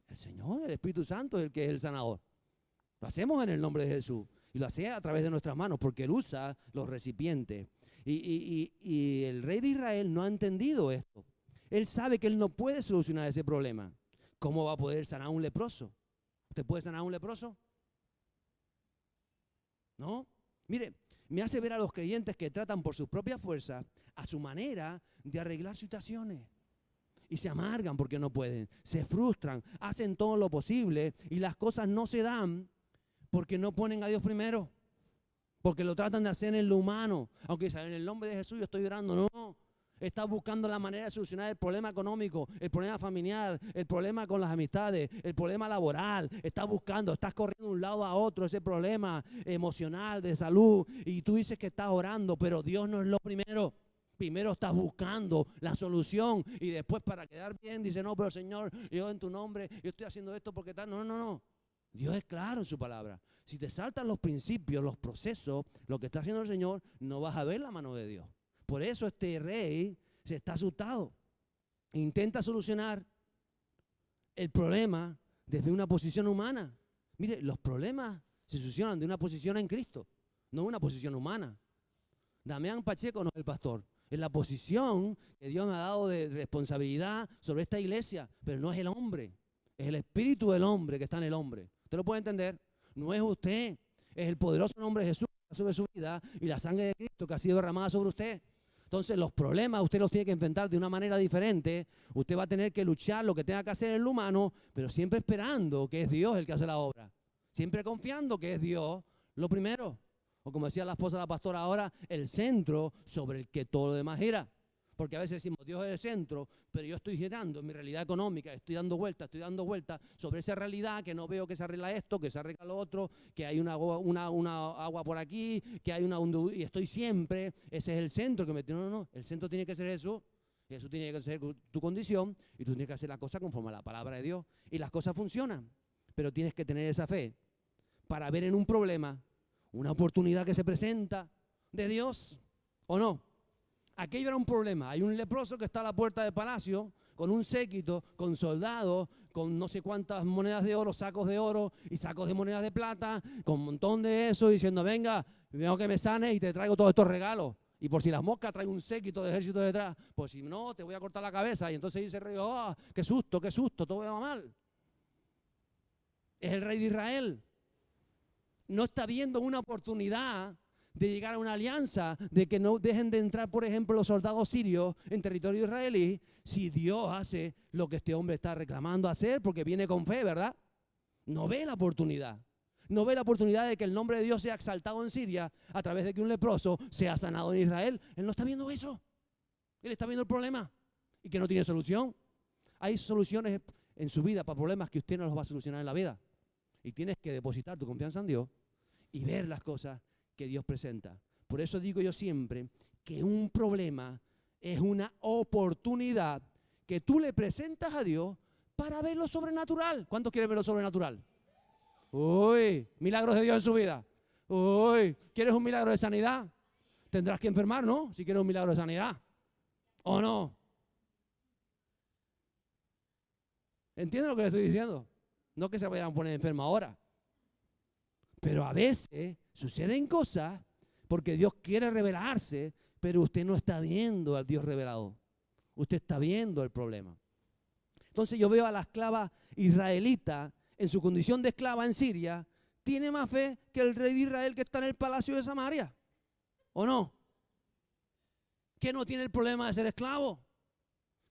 El Señor, el Espíritu Santo es el que es el sanador. Lo hacemos en el nombre de Jesús. Y lo hace a través de nuestras manos, porque Él usa los recipientes. Y el rey de Israel no ha entendido esto. Él sabe que él no puede solucionar ese problema. ¿Cómo va a poder sanar a un leproso? ¿Usted puede sanar a un leproso? ¿No? Mire, me hace ver a los creyentes que tratan por sus propias fuerzas, a su manera, de arreglar situaciones. Y se amargan porque no pueden, se frustran, hacen todo lo posible y las cosas no se dan porque no ponen a Dios primero. Porque lo tratan de hacer en lo humano. Aunque en el nombre de Jesús yo estoy orando, no. Estás buscando la manera de solucionar el problema económico, el problema familiar, el problema con las amistades, el problema laboral. Estás corriendo de un lado a otro ese problema emocional, de salud. Y tú dices que estás orando, pero Dios no es lo primero. Primero estás buscando la solución y después para quedar bien dice, no, pero Señor, yo en tu nombre, yo estoy haciendo esto porque tal. No. Dios es claro en su palabra. Si te saltan los principios, los procesos, lo que está haciendo el Señor, no vas a ver la mano de Dios. Por eso este rey se está asustado. Intenta solucionar el problema desde una posición humana. Mire, los problemas se solucionan de una posición en Cristo, no una posición humana. Damián Pacheco no es el pastor. Es la posición que Dios me ha dado de responsabilidad sobre esta iglesia, pero no es el hombre. Es el espíritu del hombre que está en el hombre. ¿Usted lo puede entender? No es usted, es el poderoso nombre de Jesús sobre su vida y la sangre de Cristo que ha sido derramada sobre usted. Entonces los problemas usted los tiene que enfrentar de una manera diferente. Usted va a tener que luchar lo que tenga que hacer en lo humano, pero siempre esperando que es Dios el que hace la obra. Siempre confiando que es Dios lo primero. O como decía la esposa de la pastora ahora, el centro sobre el que todo lo demás gira. Porque a veces decimos, Dios es el centro, pero yo estoy girando en mi realidad económica, estoy dando vueltas sobre esa realidad que no veo que se arregla esto, que se arregla lo otro, que hay una agua por aquí, que hay y estoy siempre, ese es el centro que me tiene. No, el centro tiene que ser Jesús tiene que ser tu condición y tú tienes que hacer las cosas conforme a la palabra de Dios. Y las cosas funcionan, pero tienes que tener esa fe para ver en un problema una oportunidad que se presenta de Dios, ¿o no? Aquello era un problema. Hay un leproso que está a la puerta del palacio con un séquito, con soldados, con no sé cuántas monedas de oro, sacos de oro y sacos de monedas de plata, con un montón de eso, diciendo, venga, veo que me sanes y te traigo todos estos regalos. Y por si las moscas traen un séquito de ejército detrás, pues si no, te voy a cortar la cabeza. Y entonces dice el rey, oh, qué susto, todo va mal. Es el rey de Israel. No está viendo una oportunidad de llegar a una alianza, de que no dejen de entrar, por ejemplo, los soldados sirios en territorio israelí, si Dios hace lo que este hombre está reclamando hacer, porque viene con fe, ¿verdad? No ve la oportunidad. No ve la oportunidad de que el nombre de Dios sea exaltado en Siria a través de que un leproso sea sanado en Israel. Él no está viendo eso. Él está viendo el problema y que no tiene solución. Hay soluciones en su vida para problemas que usted no los va a solucionar en la vida. Y tienes que depositar tu confianza en Dios y ver las cosas que Dios presenta. Por eso digo yo siempre que un problema es una oportunidad que tú le presentas a Dios para ver lo sobrenatural. ¿Cuántos quieren ver lo sobrenatural? Uy, milagros de Dios en su vida. Uy, ¿quieres un milagro de sanidad? Tendrás que enfermar, ¿no? Si quieres un milagro de sanidad. ¿O no? ¿Entienden lo que le estoy diciendo? No que se vayan a poner enfermo ahora. Pero a veces suceden cosas porque Dios quiere revelarse, pero usted no está viendo al Dios revelado. Usted está viendo el problema. Entonces yo veo a la esclava israelita en su condición de esclava en Siria, tiene más fe que el rey de Israel que está en el palacio de Samaria. ¿O no? Que no tiene el problema de ser esclavo,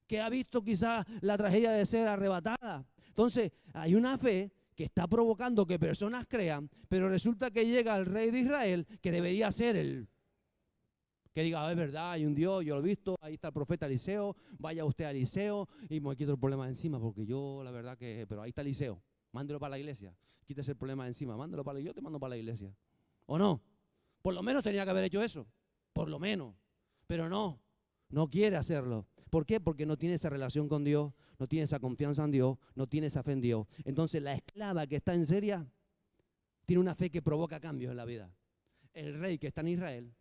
que ha visto quizás la tragedia de ser arrebatada. Entonces hay una fe que está provocando que personas crean, pero resulta que llega el rey de Israel, que debería ser el que diga, es verdad, hay un Dios, yo lo he visto, ahí está el profeta Eliseo, vaya usted a Eliseo y me quito el problema de encima, porque yo la verdad que, pero ahí está Eliseo, mándelo para la iglesia, quítese el problema de encima, mándelo para la iglesia, yo te mando para la iglesia. ¿O no? Por lo menos tenía que haber hecho eso, por lo menos, pero no quiere hacerlo. ¿Por qué? Porque no tiene esa relación con Dios, no tiene esa confianza en Dios, no tiene esa fe en Dios. Entonces la esclava que está en Siria tiene una fe que provoca cambios en la vida. El rey que está en Israel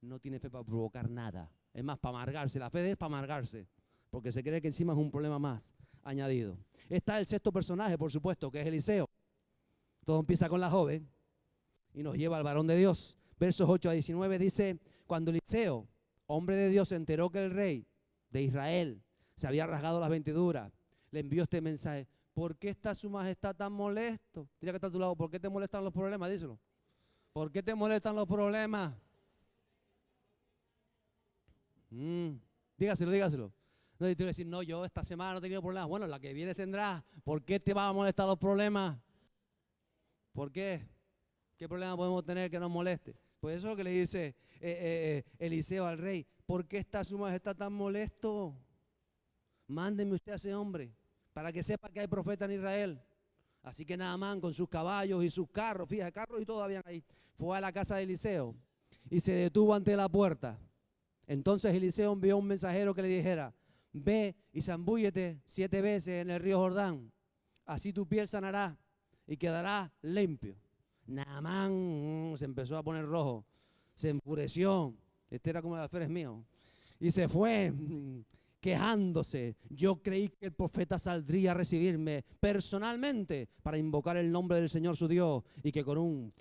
no tiene fe para provocar nada. Es más, para amargarse. La fe es para amargarse, porque se cree que encima es un problema más añadido. Está el sexto personaje, por supuesto, que es Eliseo. Todo empieza con la joven y nos lleva al varón de Dios. Versos 8 a 19 dice, cuando Eliseo, hombre de Dios, se enteró que el rey de Israel se había rasgado las vestiduras, le envió este mensaje: ¿por qué está su majestad tan molesto? Dile que está a tu lado, ¿por qué te molestan los problemas? Díselo. ¿Por qué te molestan los problemas? Dígaselo, dígaselo. No, y tú le decís, no, yo esta semana no he tenido problemas. Bueno, la que viene tendrás. ¿Por qué te van a molestar los problemas? ¿Por qué? ¿Qué problema podemos tener que nos moleste? Pues eso es lo que le dice Eliseo al rey. ¿Por qué está su majestad tan molesto? Mándeme usted a ese hombre para que sepa que hay profeta en Israel. Así que Naamán, con sus caballos y sus carros, fíjate, carros y todo habían ahí, fue a la casa de Eliseo y se detuvo ante la puerta. Entonces Eliseo envió un mensajero que le dijera: ve y zambúllete 7 veces en el río Jordán, así tu piel sanará y quedará limpio. Naamán se empezó a poner rojo, se enfureció, este era como el alférez mío, y se fue quejándose. Yo creí que el profeta saldría a recibirme personalmente para invocar el nombre del Señor su Dios y que con un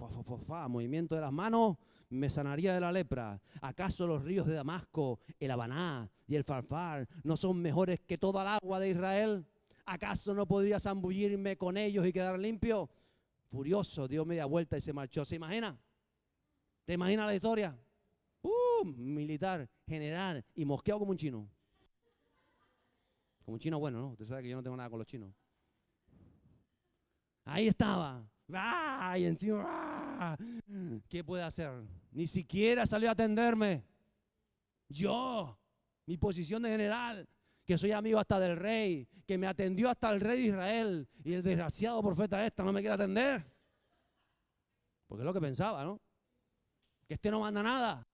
movimiento de las manos me sanaría de la lepra. ¿Acaso los ríos de Damasco, el Habaná y el Farfar no son mejores que toda el agua de Israel? ¿Acaso no podría zambullirme con ellos y quedar limpio? Furioso, dio media vuelta y se marchó. ¿Se imagina? ¿Te imaginas la historia? Militar, general y mosqueado como un chino. Como un chino bueno, ¿no? Usted sabe que yo no tengo nada con los chinos. Ahí estaba. ¡Ah! Y encima, ¡ah! ¿Qué puede hacer? Ni siquiera salió a atenderme. Yo, mi posición de general, que soy amigo hasta del rey, que me atendió hasta el rey de Israel, y el desgraciado profeta no me quiere atender. Porque es lo que pensaba, ¿no? Que este no manda nada.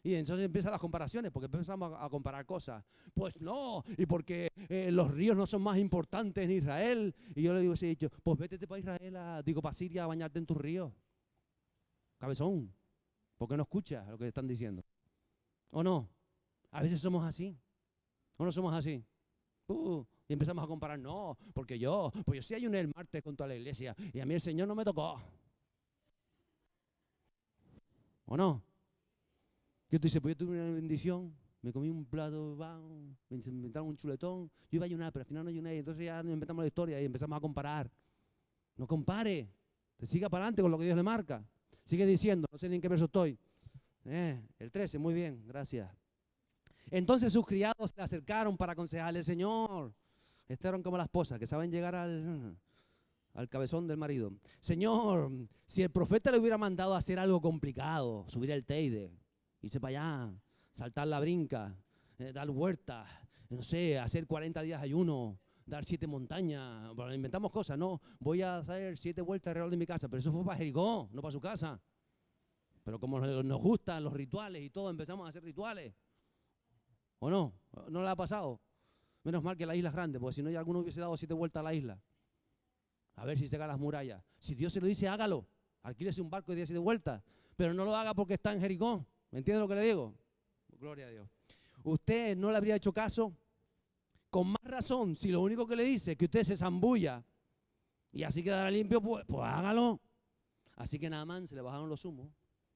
Y entonces empiezan las comparaciones, porque empezamos a comparar cosas. Pues no, y porque los ríos no son más importantes en Israel. Y yo le digo, sí, pues vete para Israel, para Siria a bañarte en tus ríos. Cabezón, ¿por qué no escuchas lo que están diciendo? ¿O no? A veces somos así. ¿O no somos así? Y empezamos a comparar, no, porque pues yo sí ayuné el martes con toda la iglesia y a mí el Señor no me tocó. ¿O no? Yo te dice, pues yo tuve una bendición, me comí un plato, me inventaron un chuletón, yo iba a ayunar, pero al final no ayuné, entonces ya nos inventamos la historia y empezamos a comparar. No compare, te siga para adelante con lo que Dios le marca. Sigue diciendo, no sé ni en qué verso estoy. El 13, muy bien, gracias. Entonces sus criados se le acercaron para aconsejarle: Señor, eran como las esposas que saben llegar al cabezón del marido. Señor, si el profeta le hubiera mandado a hacer algo complicado, subir el Teide, irse para allá, saltar la brinca, dar vueltas, no sé, hacer 40 días de ayuno, dar 7 montañas, bueno, inventamos cosas, no, voy a hacer 7 vueltas alrededor de mi casa, pero eso fue para Jericó, no para su casa. Pero como nos gustan los rituales y todo, empezamos a hacer rituales. ¿O no? ¿No le ha pasado? Menos mal que la isla es grande, porque si no ya alguno hubiese dado 7 vueltas a la isla. A ver si se caen las murallas. Si Dios se lo dice, hágalo. Alquílese un barco y dé 7 vueltas. Pero no lo haga porque está en Jericó. ¿Me entiende lo que le digo? Gloria a Dios. Usted no le habría hecho caso. Con más razón, si lo único que le dice es que usted se zambulla y así quedará limpio, pues hágalo. Así que Naamán se le bajaron los humos,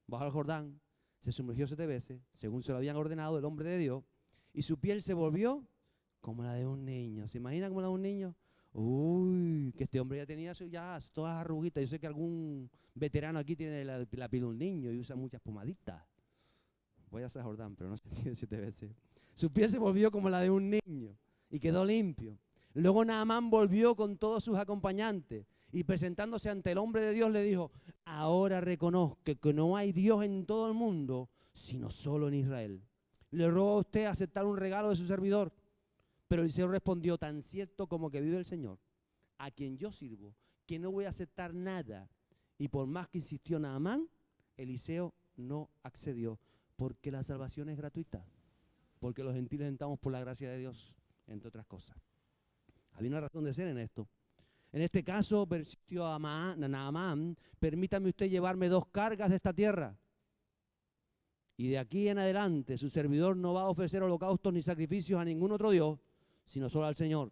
bajó al Jordán, se sumergió 7 veces, según se lo habían ordenado el hombre de Dios, y su piel se volvió como la de un niño. ¿Se imagina como la de un niño? Uy, que este hombre ya tenía ya todas las arruguitas. Yo sé que algún veterano aquí tiene la piel de un niño y usa muchas pomaditas. Voy a hacer Jordán, pero no se tiene 7 veces. Su piel se volvió como la de un niño y quedó limpio. Luego Naamán volvió con todos sus acompañantes y presentándose ante el hombre de Dios le dijo: ahora reconozco que no hay Dios en todo el mundo, sino solo en Israel. Le ruego a usted aceptar un regalo de su servidor. Pero Eliseo respondió: tan cierto como que vive el Señor, a quien yo sirvo, que no voy a aceptar nada. Y por más que insistió Naamán, Eliseo no accedió, porque la salvación es gratuita, porque los gentiles entramos por la gracia de Dios, entre otras cosas. Había una razón de ser en esto. En este caso, persistió a Naamán: permítame usted llevarme 2 cargas de esta tierra. y de aquí en adelante su servidor no va a ofrecer holocaustos ni sacrificios a ningún otro Dios, sino solo al Señor.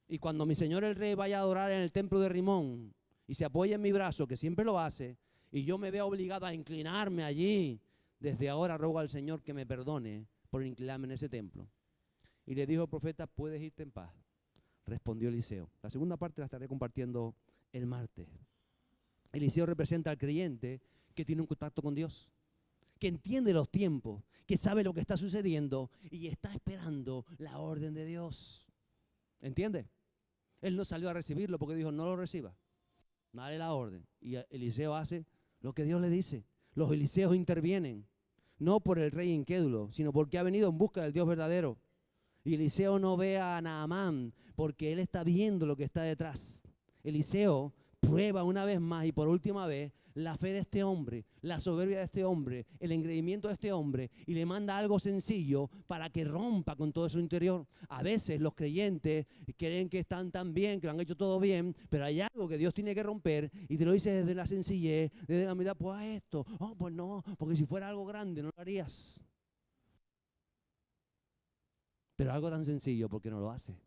Y cuando mi señor el rey vaya a adorar en el templo de Rimón y se apoye en mi brazo, que siempre lo hace, y yo me vea obligado a inclinarme allí, desde ahora ruego al Señor que me perdone por inclinarme en ese templo. Y le dijo el profeta, puedes irte en paz. Respondió Eliseo. La segunda parte la estaré compartiendo el martes. Eliseo representa al creyente que tiene un contacto con Dios, que entiende los tiempos, que sabe lo que está sucediendo y está esperando la orden de Dios. ¿Entiende? Él no salió a recibirlo porque dijo, no lo reciba. Dale la orden. Y Eliseo hace lo que Dios le dice. Los Eliseos intervienen, no por el rey incrédulo, sino porque ha venido en busca del Dios verdadero. Y Eliseo no ve a Naamán porque él está viendo lo que está detrás. Eliseo prueba una vez más y por última vez la fe de este hombre, la soberbia de este hombre, el engreimiento de este hombre, y le manda algo sencillo para que rompa con todo su interior. A veces los creyentes creen que están tan bien, que lo han hecho todo bien, pero hay algo que Dios tiene que romper y te lo dice desde la sencillez, desde la mirada, pues esto, oh, pues no, porque si fuera algo grande no lo harías. Pero algo tan sencillo, ¿por qué no lo hace?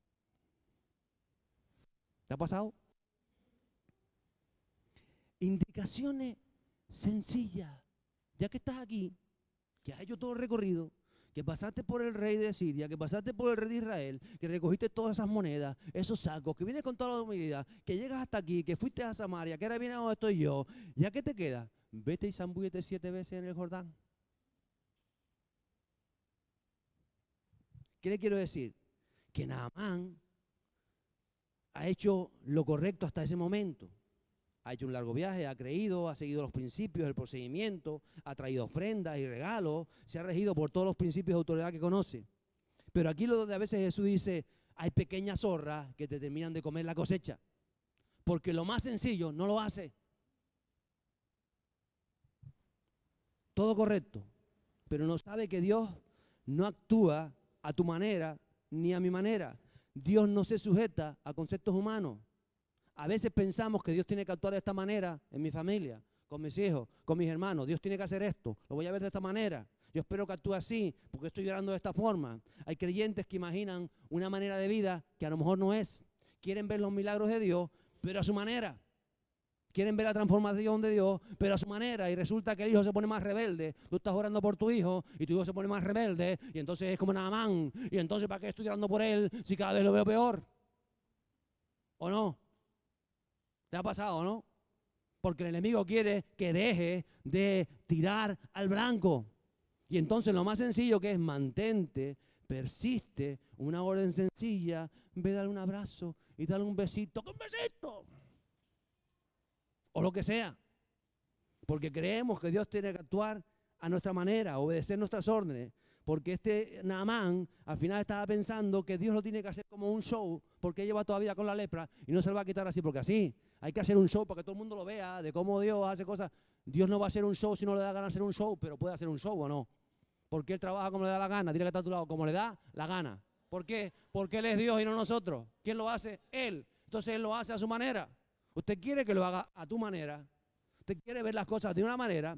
¿Te ha pasado? Indicaciones sencillas. Ya que estás aquí, que has hecho todo el recorrido, que pasaste por el rey de Siria, que pasaste por el rey de Israel, que recogiste todas esas monedas, esos sacos, que vienes con toda la humildad, que llegas hasta aquí, que fuiste a Samaria, que ahora vienes a donde estoy yo, ¿ya qué te queda? Vete y zambúllete 7 veces en el Jordán. ¿Qué le quiero decir? Que Naamán ha hecho lo correcto hasta ese momento. Ha hecho un largo viaje, ha creído, ha seguido los principios, el procedimiento, ha traído ofrendas y regalos, se ha regido por todos los principios de autoridad que conoce. Pero aquí lo donde a veces Jesús dice, hay pequeñas zorras que te terminan de comer la cosecha. Porque lo más sencillo no lo hace. Todo correcto, pero no sabe que Dios no actúa a tu manera ni a mi manera. Dios no se sujeta a conceptos humanos. A veces pensamos que Dios tiene que actuar de esta manera en mi familia, con mis hijos, con mis hermanos. Dios tiene que hacer esto, lo voy a ver de esta manera. Yo espero que actúe así, porque estoy llorando de esta forma. Hay creyentes que imaginan una manera de vida que a lo mejor no es. Quieren ver los milagros de Dios, pero a su manera. Quieren ver la transformación de Dios, pero a su manera. Y resulta que el hijo se pone más rebelde. Tú estás orando por tu hijo y tu hijo se pone más rebelde. Y entonces es como Naamán. Y entonces, ¿para qué estoy orando por él si cada vez lo veo peor? ¿O no? ¿Te ha pasado, no? Porque el enemigo quiere que deje de tirar al blanco. Y entonces lo más sencillo que es mantente, persiste, una orden sencilla, ve, dale un abrazo y dale un besito. ¡Qué un besito! O lo que sea. Porque creemos que Dios tiene que actuar a nuestra manera, obedecer nuestras órdenes. Porque este Naamán al final estaba pensando que Dios lo tiene que hacer como un show, porque lleva toda vida con la lepra y no se lo va a quitar así, porque así hay que hacer un show para que todo el mundo lo vea, de cómo Dios hace cosas. Dios no va a hacer un show si no le da gana hacer un show, pero puede hacer un show o no. Porque Él trabaja como le da la gana, dile que está a tu lado, como le da la gana. ¿Por qué? Porque Él es Dios y no nosotros. ¿Quién lo hace? Él. Entonces Él lo hace a su manera. Usted quiere que lo haga a tu manera. Usted quiere ver las cosas de una manera.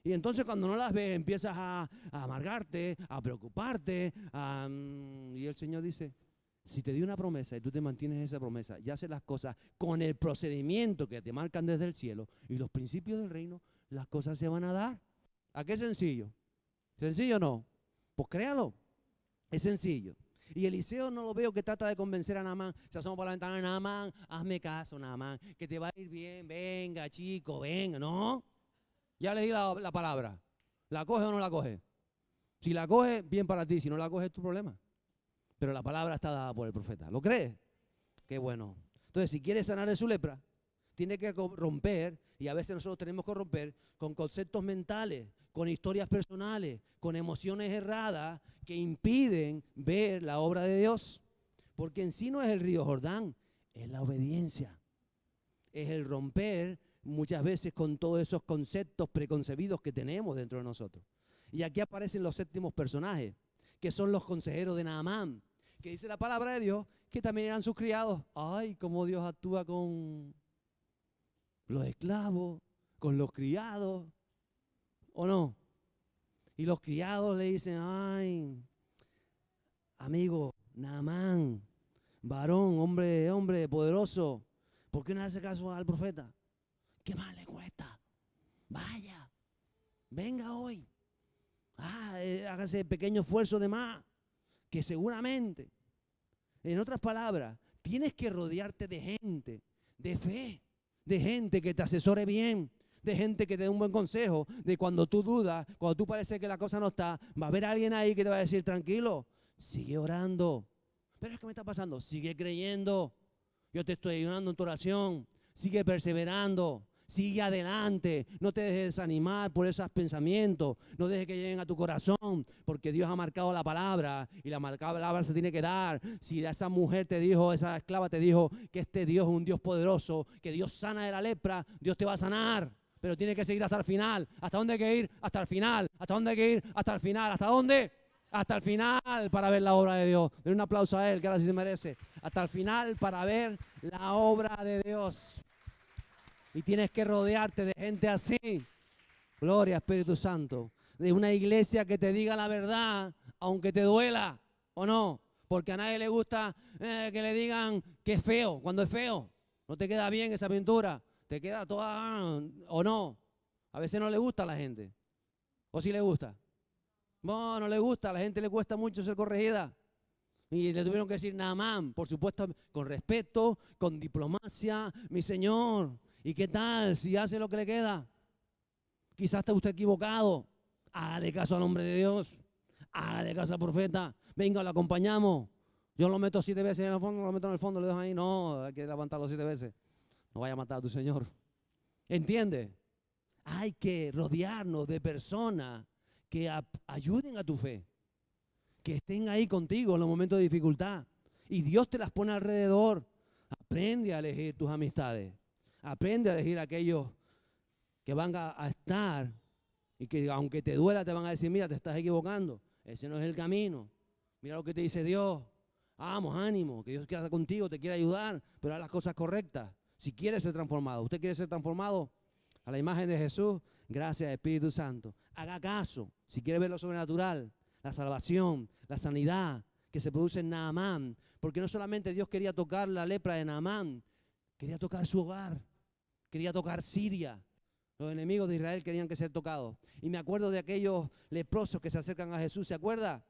Y entonces cuando no las ves empiezas a amargarte, a preocuparte. Y el Señor dice, si te di una promesa y tú te mantienes esa promesa y haces las cosas con el procedimiento que te marcan desde el cielo y los principios del reino, las cosas se van a dar. ¿A qué sencillo? ¿Sencillo o no? Pues créalo, es sencillo. Y Eliseo no lo veo que trata de convencer a Naamán. Se asoma por la ventana, Naamán, hazme caso, Naamán, que te va a ir bien, venga chico, venga, ¿no? Ya le di la palabra. ¿La coge o no la coge? Si la coge, bien para ti. Si no la coge, es tu problema. Pero la palabra está dada por el profeta. ¿Lo crees? Qué bueno. Entonces, si quiere sanar de su lepra, tiene que romper, y a veces nosotros tenemos que romper con conceptos mentales, con historias personales, con emociones erradas que impiden ver la obra de Dios. Porque en sí no es el río Jordán, es la obediencia. Es el romper muchas veces con todos esos conceptos preconcebidos que tenemos dentro de nosotros. Y aquí aparecen los séptimos personajes, que son los consejeros de Naamán, que dice la palabra de Dios, que también eran sus criados. Ay, cómo Dios actúa con los esclavos, con los criados, ¿o no? Y los criados le dicen, ay, amigo, Naamán, varón, hombre poderoso, ¿por qué no hace caso al profeta? ¿Qué más le cuesta? Vaya, venga hoy. Hágase pequeño esfuerzo de más, que seguramente, en otras palabras, tienes que rodearte de gente, de fe, de gente que te asesore bien, de gente que te dé un buen consejo, de cuando tú dudas, cuando tú parece que la cosa no está, va a haber alguien ahí que te va a decir, tranquilo, sigue orando. Pero es que me está pasando, sigue creyendo. Yo te estoy ayudando en tu oración, sigue perseverando. Sigue adelante, no te dejes desanimar por esos pensamientos, no dejes que lleguen a tu corazón, porque Dios ha marcado la palabra y la marcada palabra se tiene que dar. Si esa mujer te dijo, esa esclava te dijo que este Dios es un Dios poderoso, que Dios sana de la lepra, Dios te va a sanar, pero tiene que seguir hasta el final. ¿Hasta dónde hay que ir? Hasta el final. ¿Hasta dónde hay que ir? Hasta el final. ¿Hasta dónde? Hasta el final para ver la obra de Dios. Den un aplauso a Él, que ahora sí se merece. Hasta el final para ver la obra de Dios. Y tienes que rodearte de gente así. Gloria, Espíritu Santo. De una iglesia que te diga la verdad, aunque te duela o no. Porque a nadie le gusta que le digan que es feo. Cuando es feo, no te queda bien esa pintura. Te queda toda o no. A veces no le gusta a la gente. ¿O sí le gusta? No, no le gusta. A la gente le cuesta mucho ser corregida. Y le tuvieron que decir, Naamán, por supuesto, con respeto, con diplomacia, mi señor. ¿Y qué tal si hace lo que le queda? Quizás está usted equivocado. Hágale caso al hombre de Dios. Hágale caso al profeta. Venga, lo acompañamos. Yo lo meto 7 veces en el fondo, lo meto en el fondo, lo dejo ahí. No, hay que levantarlo 7 veces. No vaya a matar a tu Señor. ¿Entiende? Hay que rodearnos de personas que ayuden a tu fe. Que estén ahí contigo en los momentos de dificultad. Y Dios te las pone alrededor. Aprende a elegir tus amistades. Aprende a elegir a aquellos que van a estar y que aunque te duela te van a decir, mira, te estás equivocando. Ese no es el camino. Mira lo que te dice Dios. Vamos, ánimo, que Dios quiera contigo, te quiere ayudar, pero haz las cosas correctas. Si quieres ser transformado, ¿usted quiere ser transformado a la imagen de Jesús? Gracias, Espíritu Santo. Haga caso. Si quiere ver lo sobrenatural, la salvación, la sanidad que se produce en Naamán, porque no solamente Dios quería tocar la lepra de Naamán, quería tocar su hogar, quería tocar Siria. Los enemigos de Israel querían que ser tocados. Y me acuerdo de aquellos leprosos que se acercan a Jesús, ¿se acuerda?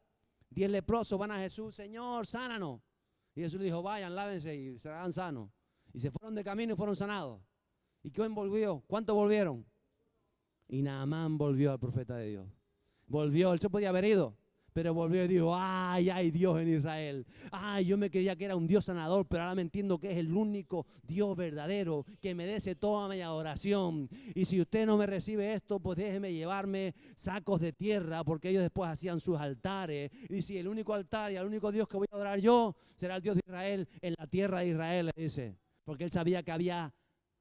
10 leprosos van a Jesús, Señor, sánanos. Y Jesús le dijo, vayan, lávense y serán sanos. Y se fueron de camino y fueron sanados. ¿Y quién volvió? ¿Cuántos volvieron? Y Naamán volvió al profeta de Dios. Volvió, él se podía haber ido, pero volvió y dijo, ay, hay Dios en Israel. Ay, yo me creía que era un Dios sanador, pero ahora me entiendo que es el único Dios verdadero que merece toda mi adoración. Y si usted no me recibe esto, pues déjeme llevarme sacos de tierra, porque ellos después hacían sus altares. Y si el único altar y el único Dios que voy a adorar yo será el Dios de Israel en la tierra de Israel, le dice. Porque él sabía que había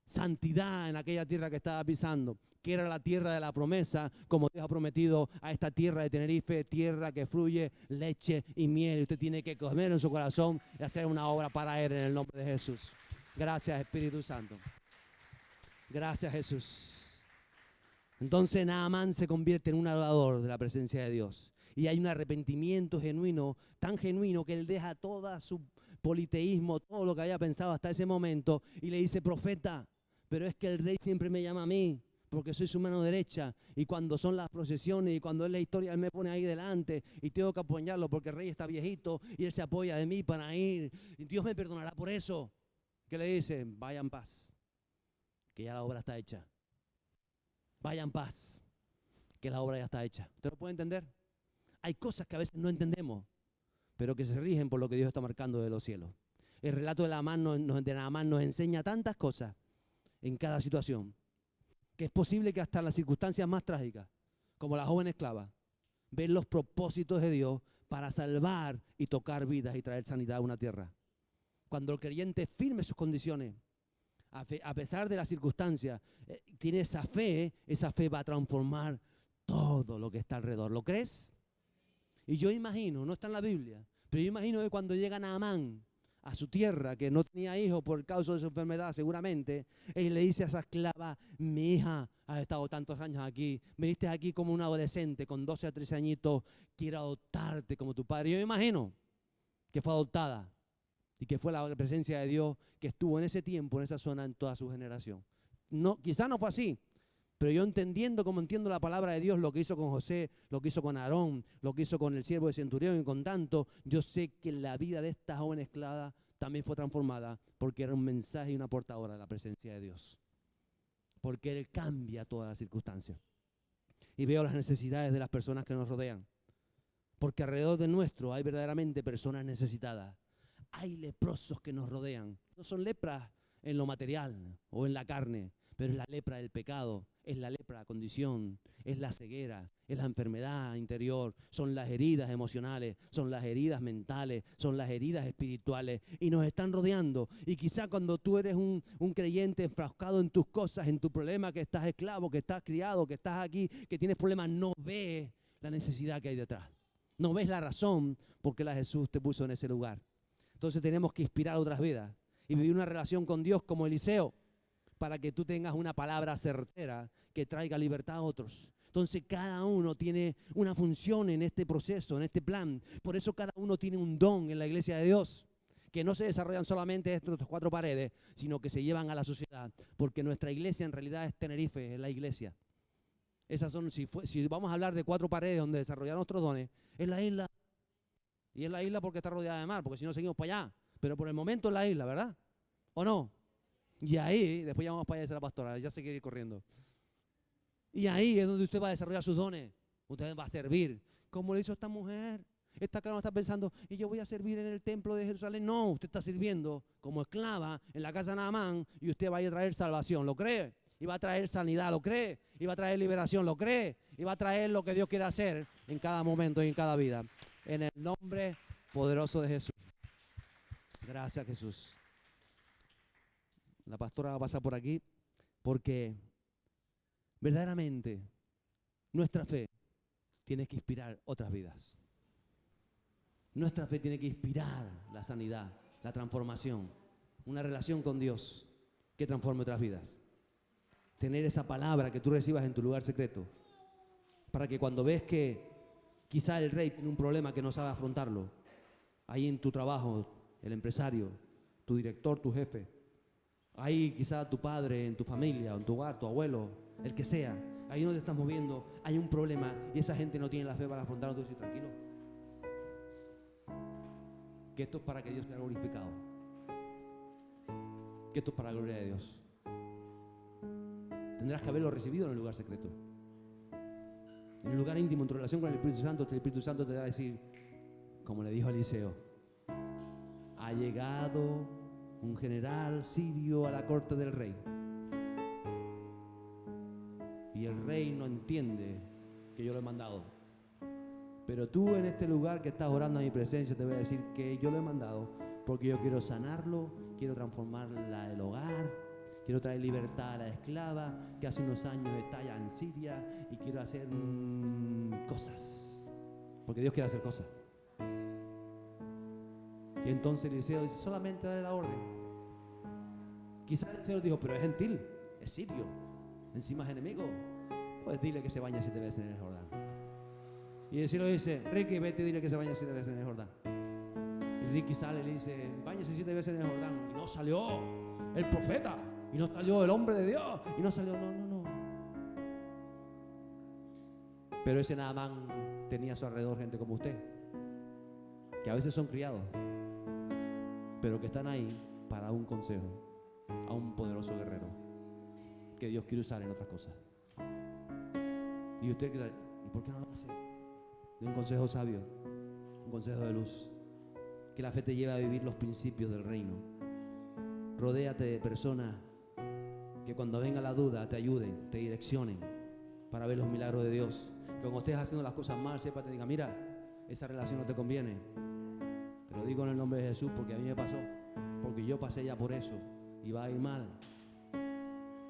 santidad en aquella tierra que estaba pisando, que era la tierra de la promesa, como Dios ha prometido a esta tierra de Tenerife, tierra que fluye leche y miel. Y usted tiene que comer en su corazón y hacer una obra para Él en el nombre de Jesús. Gracias, Espíritu Santo. Gracias, Jesús. Entonces Naamán se convierte en un adorador de la presencia de Dios. Y hay un arrepentimiento genuino, tan genuino que él deja todo su politeísmo, todo lo que había pensado hasta ese momento, y le dice, profeta, pero es que el rey siempre me llama a mí, porque soy su mano derecha, y cuando son las procesiones y cuando es la historia, él me pone ahí delante y tengo que apoyarlo porque el rey está viejito y él se apoya de mí para ir, y Dios me perdonará por eso. ¿Qué le dice? Vaya en paz, que ya la obra está hecha. Vaya en paz, que la obra ya está hecha. ¿Usted lo puede entender? Hay cosas que a veces no entendemos, pero que se rigen por lo que Dios está marcando de los cielos. El relato de Naamán nos enseña tantas cosas en cada situación, que es posible que hasta las circunstancias más trágicas, como la joven esclava, ver los propósitos de Dios para salvar y tocar vidas y traer sanidad a una tierra. Cuando el creyente firme sus condiciones, a pesar de las circunstancias, tiene esa fe va a transformar todo lo que está alrededor. ¿Lo crees? Y yo imagino, no está en la Biblia, pero yo imagino que cuando llega Naamán a su tierra, que no tenía hijos por causa de su enfermedad seguramente, él le dice a esa esclava, mi hija, has estado tantos años aquí, viniste aquí como un adolescente con 12 a 13 añitos, quiero adoptarte como tu padre. Yo me imagino que fue adoptada y que fue la presencia de Dios que estuvo en ese tiempo, en esa zona, en toda su generación. No, quizás no fue así, pero yo entendiendo como entiendo la palabra de Dios, lo que hizo con José, lo que hizo con Aarón, lo que hizo con el siervo de centurión y con tanto, yo sé que la vida de esta joven esclava también fue transformada porque era un mensaje y una portadora de la presencia de Dios. Porque Él cambia todas las circunstancias. Y veo las necesidades de las personas que nos rodean. Porque alrededor de nuestro hay verdaderamente personas necesitadas. Hay leprosos que nos rodean. No son lepras en lo material o en la carne, pero es la lepra del pecado, es la lepra de la condición, es la ceguera, es la enfermedad interior, son las heridas emocionales, son las heridas mentales, son las heridas espirituales y nos están rodeando. Y quizá cuando tú eres un creyente enfrascado en tus cosas, en tu problema, que estás esclavo, que estás criado, que estás aquí, que tienes problemas, no ves la necesidad que hay detrás. No ves la razón por qué Jesús te puso en ese lugar. Entonces tenemos que inspirar otras vidas y vivir una relación con Dios como Eliseo, para que tú tengas una palabra certera que traiga libertad a otros. Entonces cada uno tiene una función en este proceso, en este plan. Por eso cada uno tiene un don en la iglesia de Dios, que no se desarrollan solamente estas 4 paredes, sino que se llevan a la sociedad, porque nuestra iglesia en realidad es Tenerife, es la iglesia. Esas son, si vamos a hablar de 4 paredes donde desarrollar nuestros dones, es la isla. Y es la isla porque está rodeada de mar, porque si no seguimos para allá. Pero por el momento es la isla, ¿verdad? ¿O no? Y ahí, después ya vamos para allá, dice la pastora, ya se quiere ir corriendo. Y ahí es donde usted va a desarrollar sus dones. Usted va a servir. Como le hizo esta mujer. Esta esclava está pensando, y yo voy a servir en el templo de Jerusalén. No, usted está sirviendo como esclava en la casa de Naamán y usted va a ir a traer salvación. ¿Lo cree? Y va a traer sanidad. ¿Lo cree? Y va a traer liberación. ¿Lo cree? Y va a traer lo que Dios quiere hacer en cada momento y en cada vida. En el nombre poderoso de Jesús. Gracias, Jesús. La pastora va a pasar por aquí porque verdaderamente nuestra fe tiene que inspirar otras vidas. Nuestra fe tiene que inspirar la sanidad, la transformación, una relación con Dios que transforme otras vidas. Tener esa palabra que tú recibas en tu lugar secreto para que cuando ves que quizá el rey tiene un problema que no sabe afrontarlo, ahí en tu trabajo, el empresario, tu director, tu jefe, ahí quizá tu padre, en tu familia, en tu hogar, tu abuelo, el que sea, ahí donde te estás moviendo, hay un problema y esa gente no tiene la fe para afrontarlo. Tú dices, tranquilo, que esto es para que Dios sea glorificado, que esto es para la gloria de Dios. Tendrás que haberlo recibido en el lugar secreto, en el lugar íntimo, en tu relación con el Espíritu Santo te va a decir, como le dijo a Eliseo, ha llegado un general sirio a la corte del rey. Y el rey no entiende que yo lo he mandado. Pero tú en este lugar que estás orando a mi presencia te voy a decir que yo lo he mandado porque yo quiero sanarlo, quiero transformar el hogar, quiero traer libertad a la esclava que hace unos años está allá en Siria y quiero hacer cosas. Porque Dios quiere hacer cosas. Y entonces Eliseo dice, solamente dale la orden. Quizás Eliseo dijo, pero es gentil, es sirio, encima es enemigo. Pues dile que se bañe 7 veces en el Jordán. Y Eliseo dice, Ricky, vete y dile que se bañe 7 veces en el Jordán. Y Ricky sale y le dice, báñese 7 veces en el Jordán. Y no salió el profeta, y no salió el hombre de Dios, y no salió, no. Pero ese Naamán tenía a su alrededor gente como usted, que a veces son criados, pero que están ahí para un consejo a un poderoso guerrero que Dios quiere usar en otras cosas. Y usted quiere, ¿y por qué no lo hace? De un consejo sabio, un consejo de luz, que la fe te lleve a vivir los principios del reino. Rodéate de personas que cuando venga la duda te ayuden, te direccionen para ver los milagros de Dios. Que cuando estés haciendo las cosas mal, sepa, te diga, mira, esa relación no te conviene. Te lo digo en el nombre de Jesús porque a mí me pasó, porque yo pasé ya por eso y va a ir mal.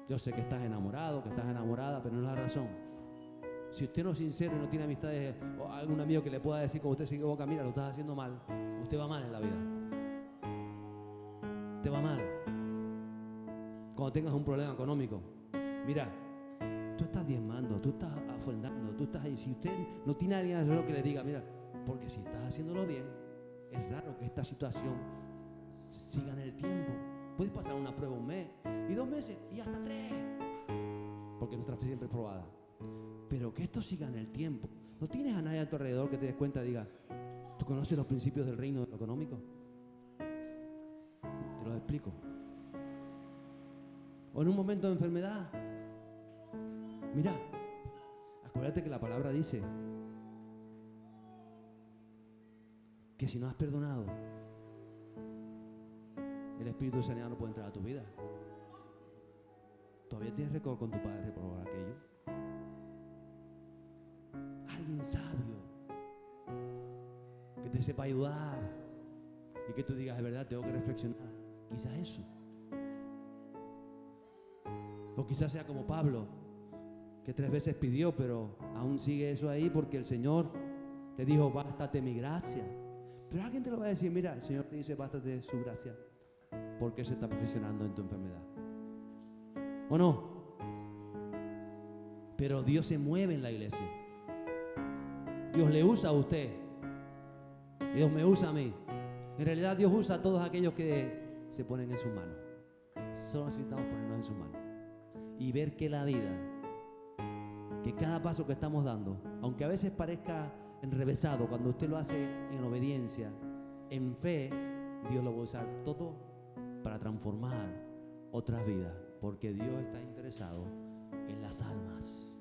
Yo sé que estás enamorado, que estás enamorada, pero no es la razón. Si usted no es sincero y no tiene amistades o algún amigo que le pueda decir cuando usted se equivoca, mira, lo estás haciendo mal, usted va mal en la vida. te va mal, cuando tengas un problema económico, mira, tú estás diezmando, tú estás ofrendando, tú estás ahí. Si usted no tiene a alguien alrededor que le diga, mira, porque si estás haciéndolo bien, es raro que esta situación siga en el tiempo. Puedes pasar una prueba 1 mes, y 2 meses, y hasta 3, porque nuestra fe siempre es probada. Pero que esto siga en el tiempo. ¿No tienes a nadie a tu alrededor que te des cuenta y diga, ¿tú conoces los principios del reino económico? Te los explico. O en un momento de enfermedad, mira, acuérdate que la palabra dice que si no has perdonado, el espíritu de sanidad no puede entrar a tu vida. ¿Todavía tienes récord con tu padre por aquello? Alguien sabio que te sepa ayudar y que tú digas, de verdad, tengo que reflexionar. Quizás eso. O quizás sea como Pablo, que 3 veces pidió, pero aún sigue eso ahí porque el Señor le dijo, bástate mi gracia. Pero alguien te lo va a decir, mira, el Señor te dice, bástate su gracia, porque Él se está perfeccionando en tu enfermedad. ¿O no? Pero Dios se mueve en la iglesia. Dios le usa a usted. Dios me usa a mí. En realidad Dios usa a todos aquellos que se ponen en sus manos. Solo necesitamos ponernos en sus manos y ver que la vida, que cada paso que estamos dando, aunque a veces parezca enrevesado, cuando usted lo hace en obediencia, en fe, Dios lo va a usar todo para transformar otras vidas, porque Dios está interesado en las almas.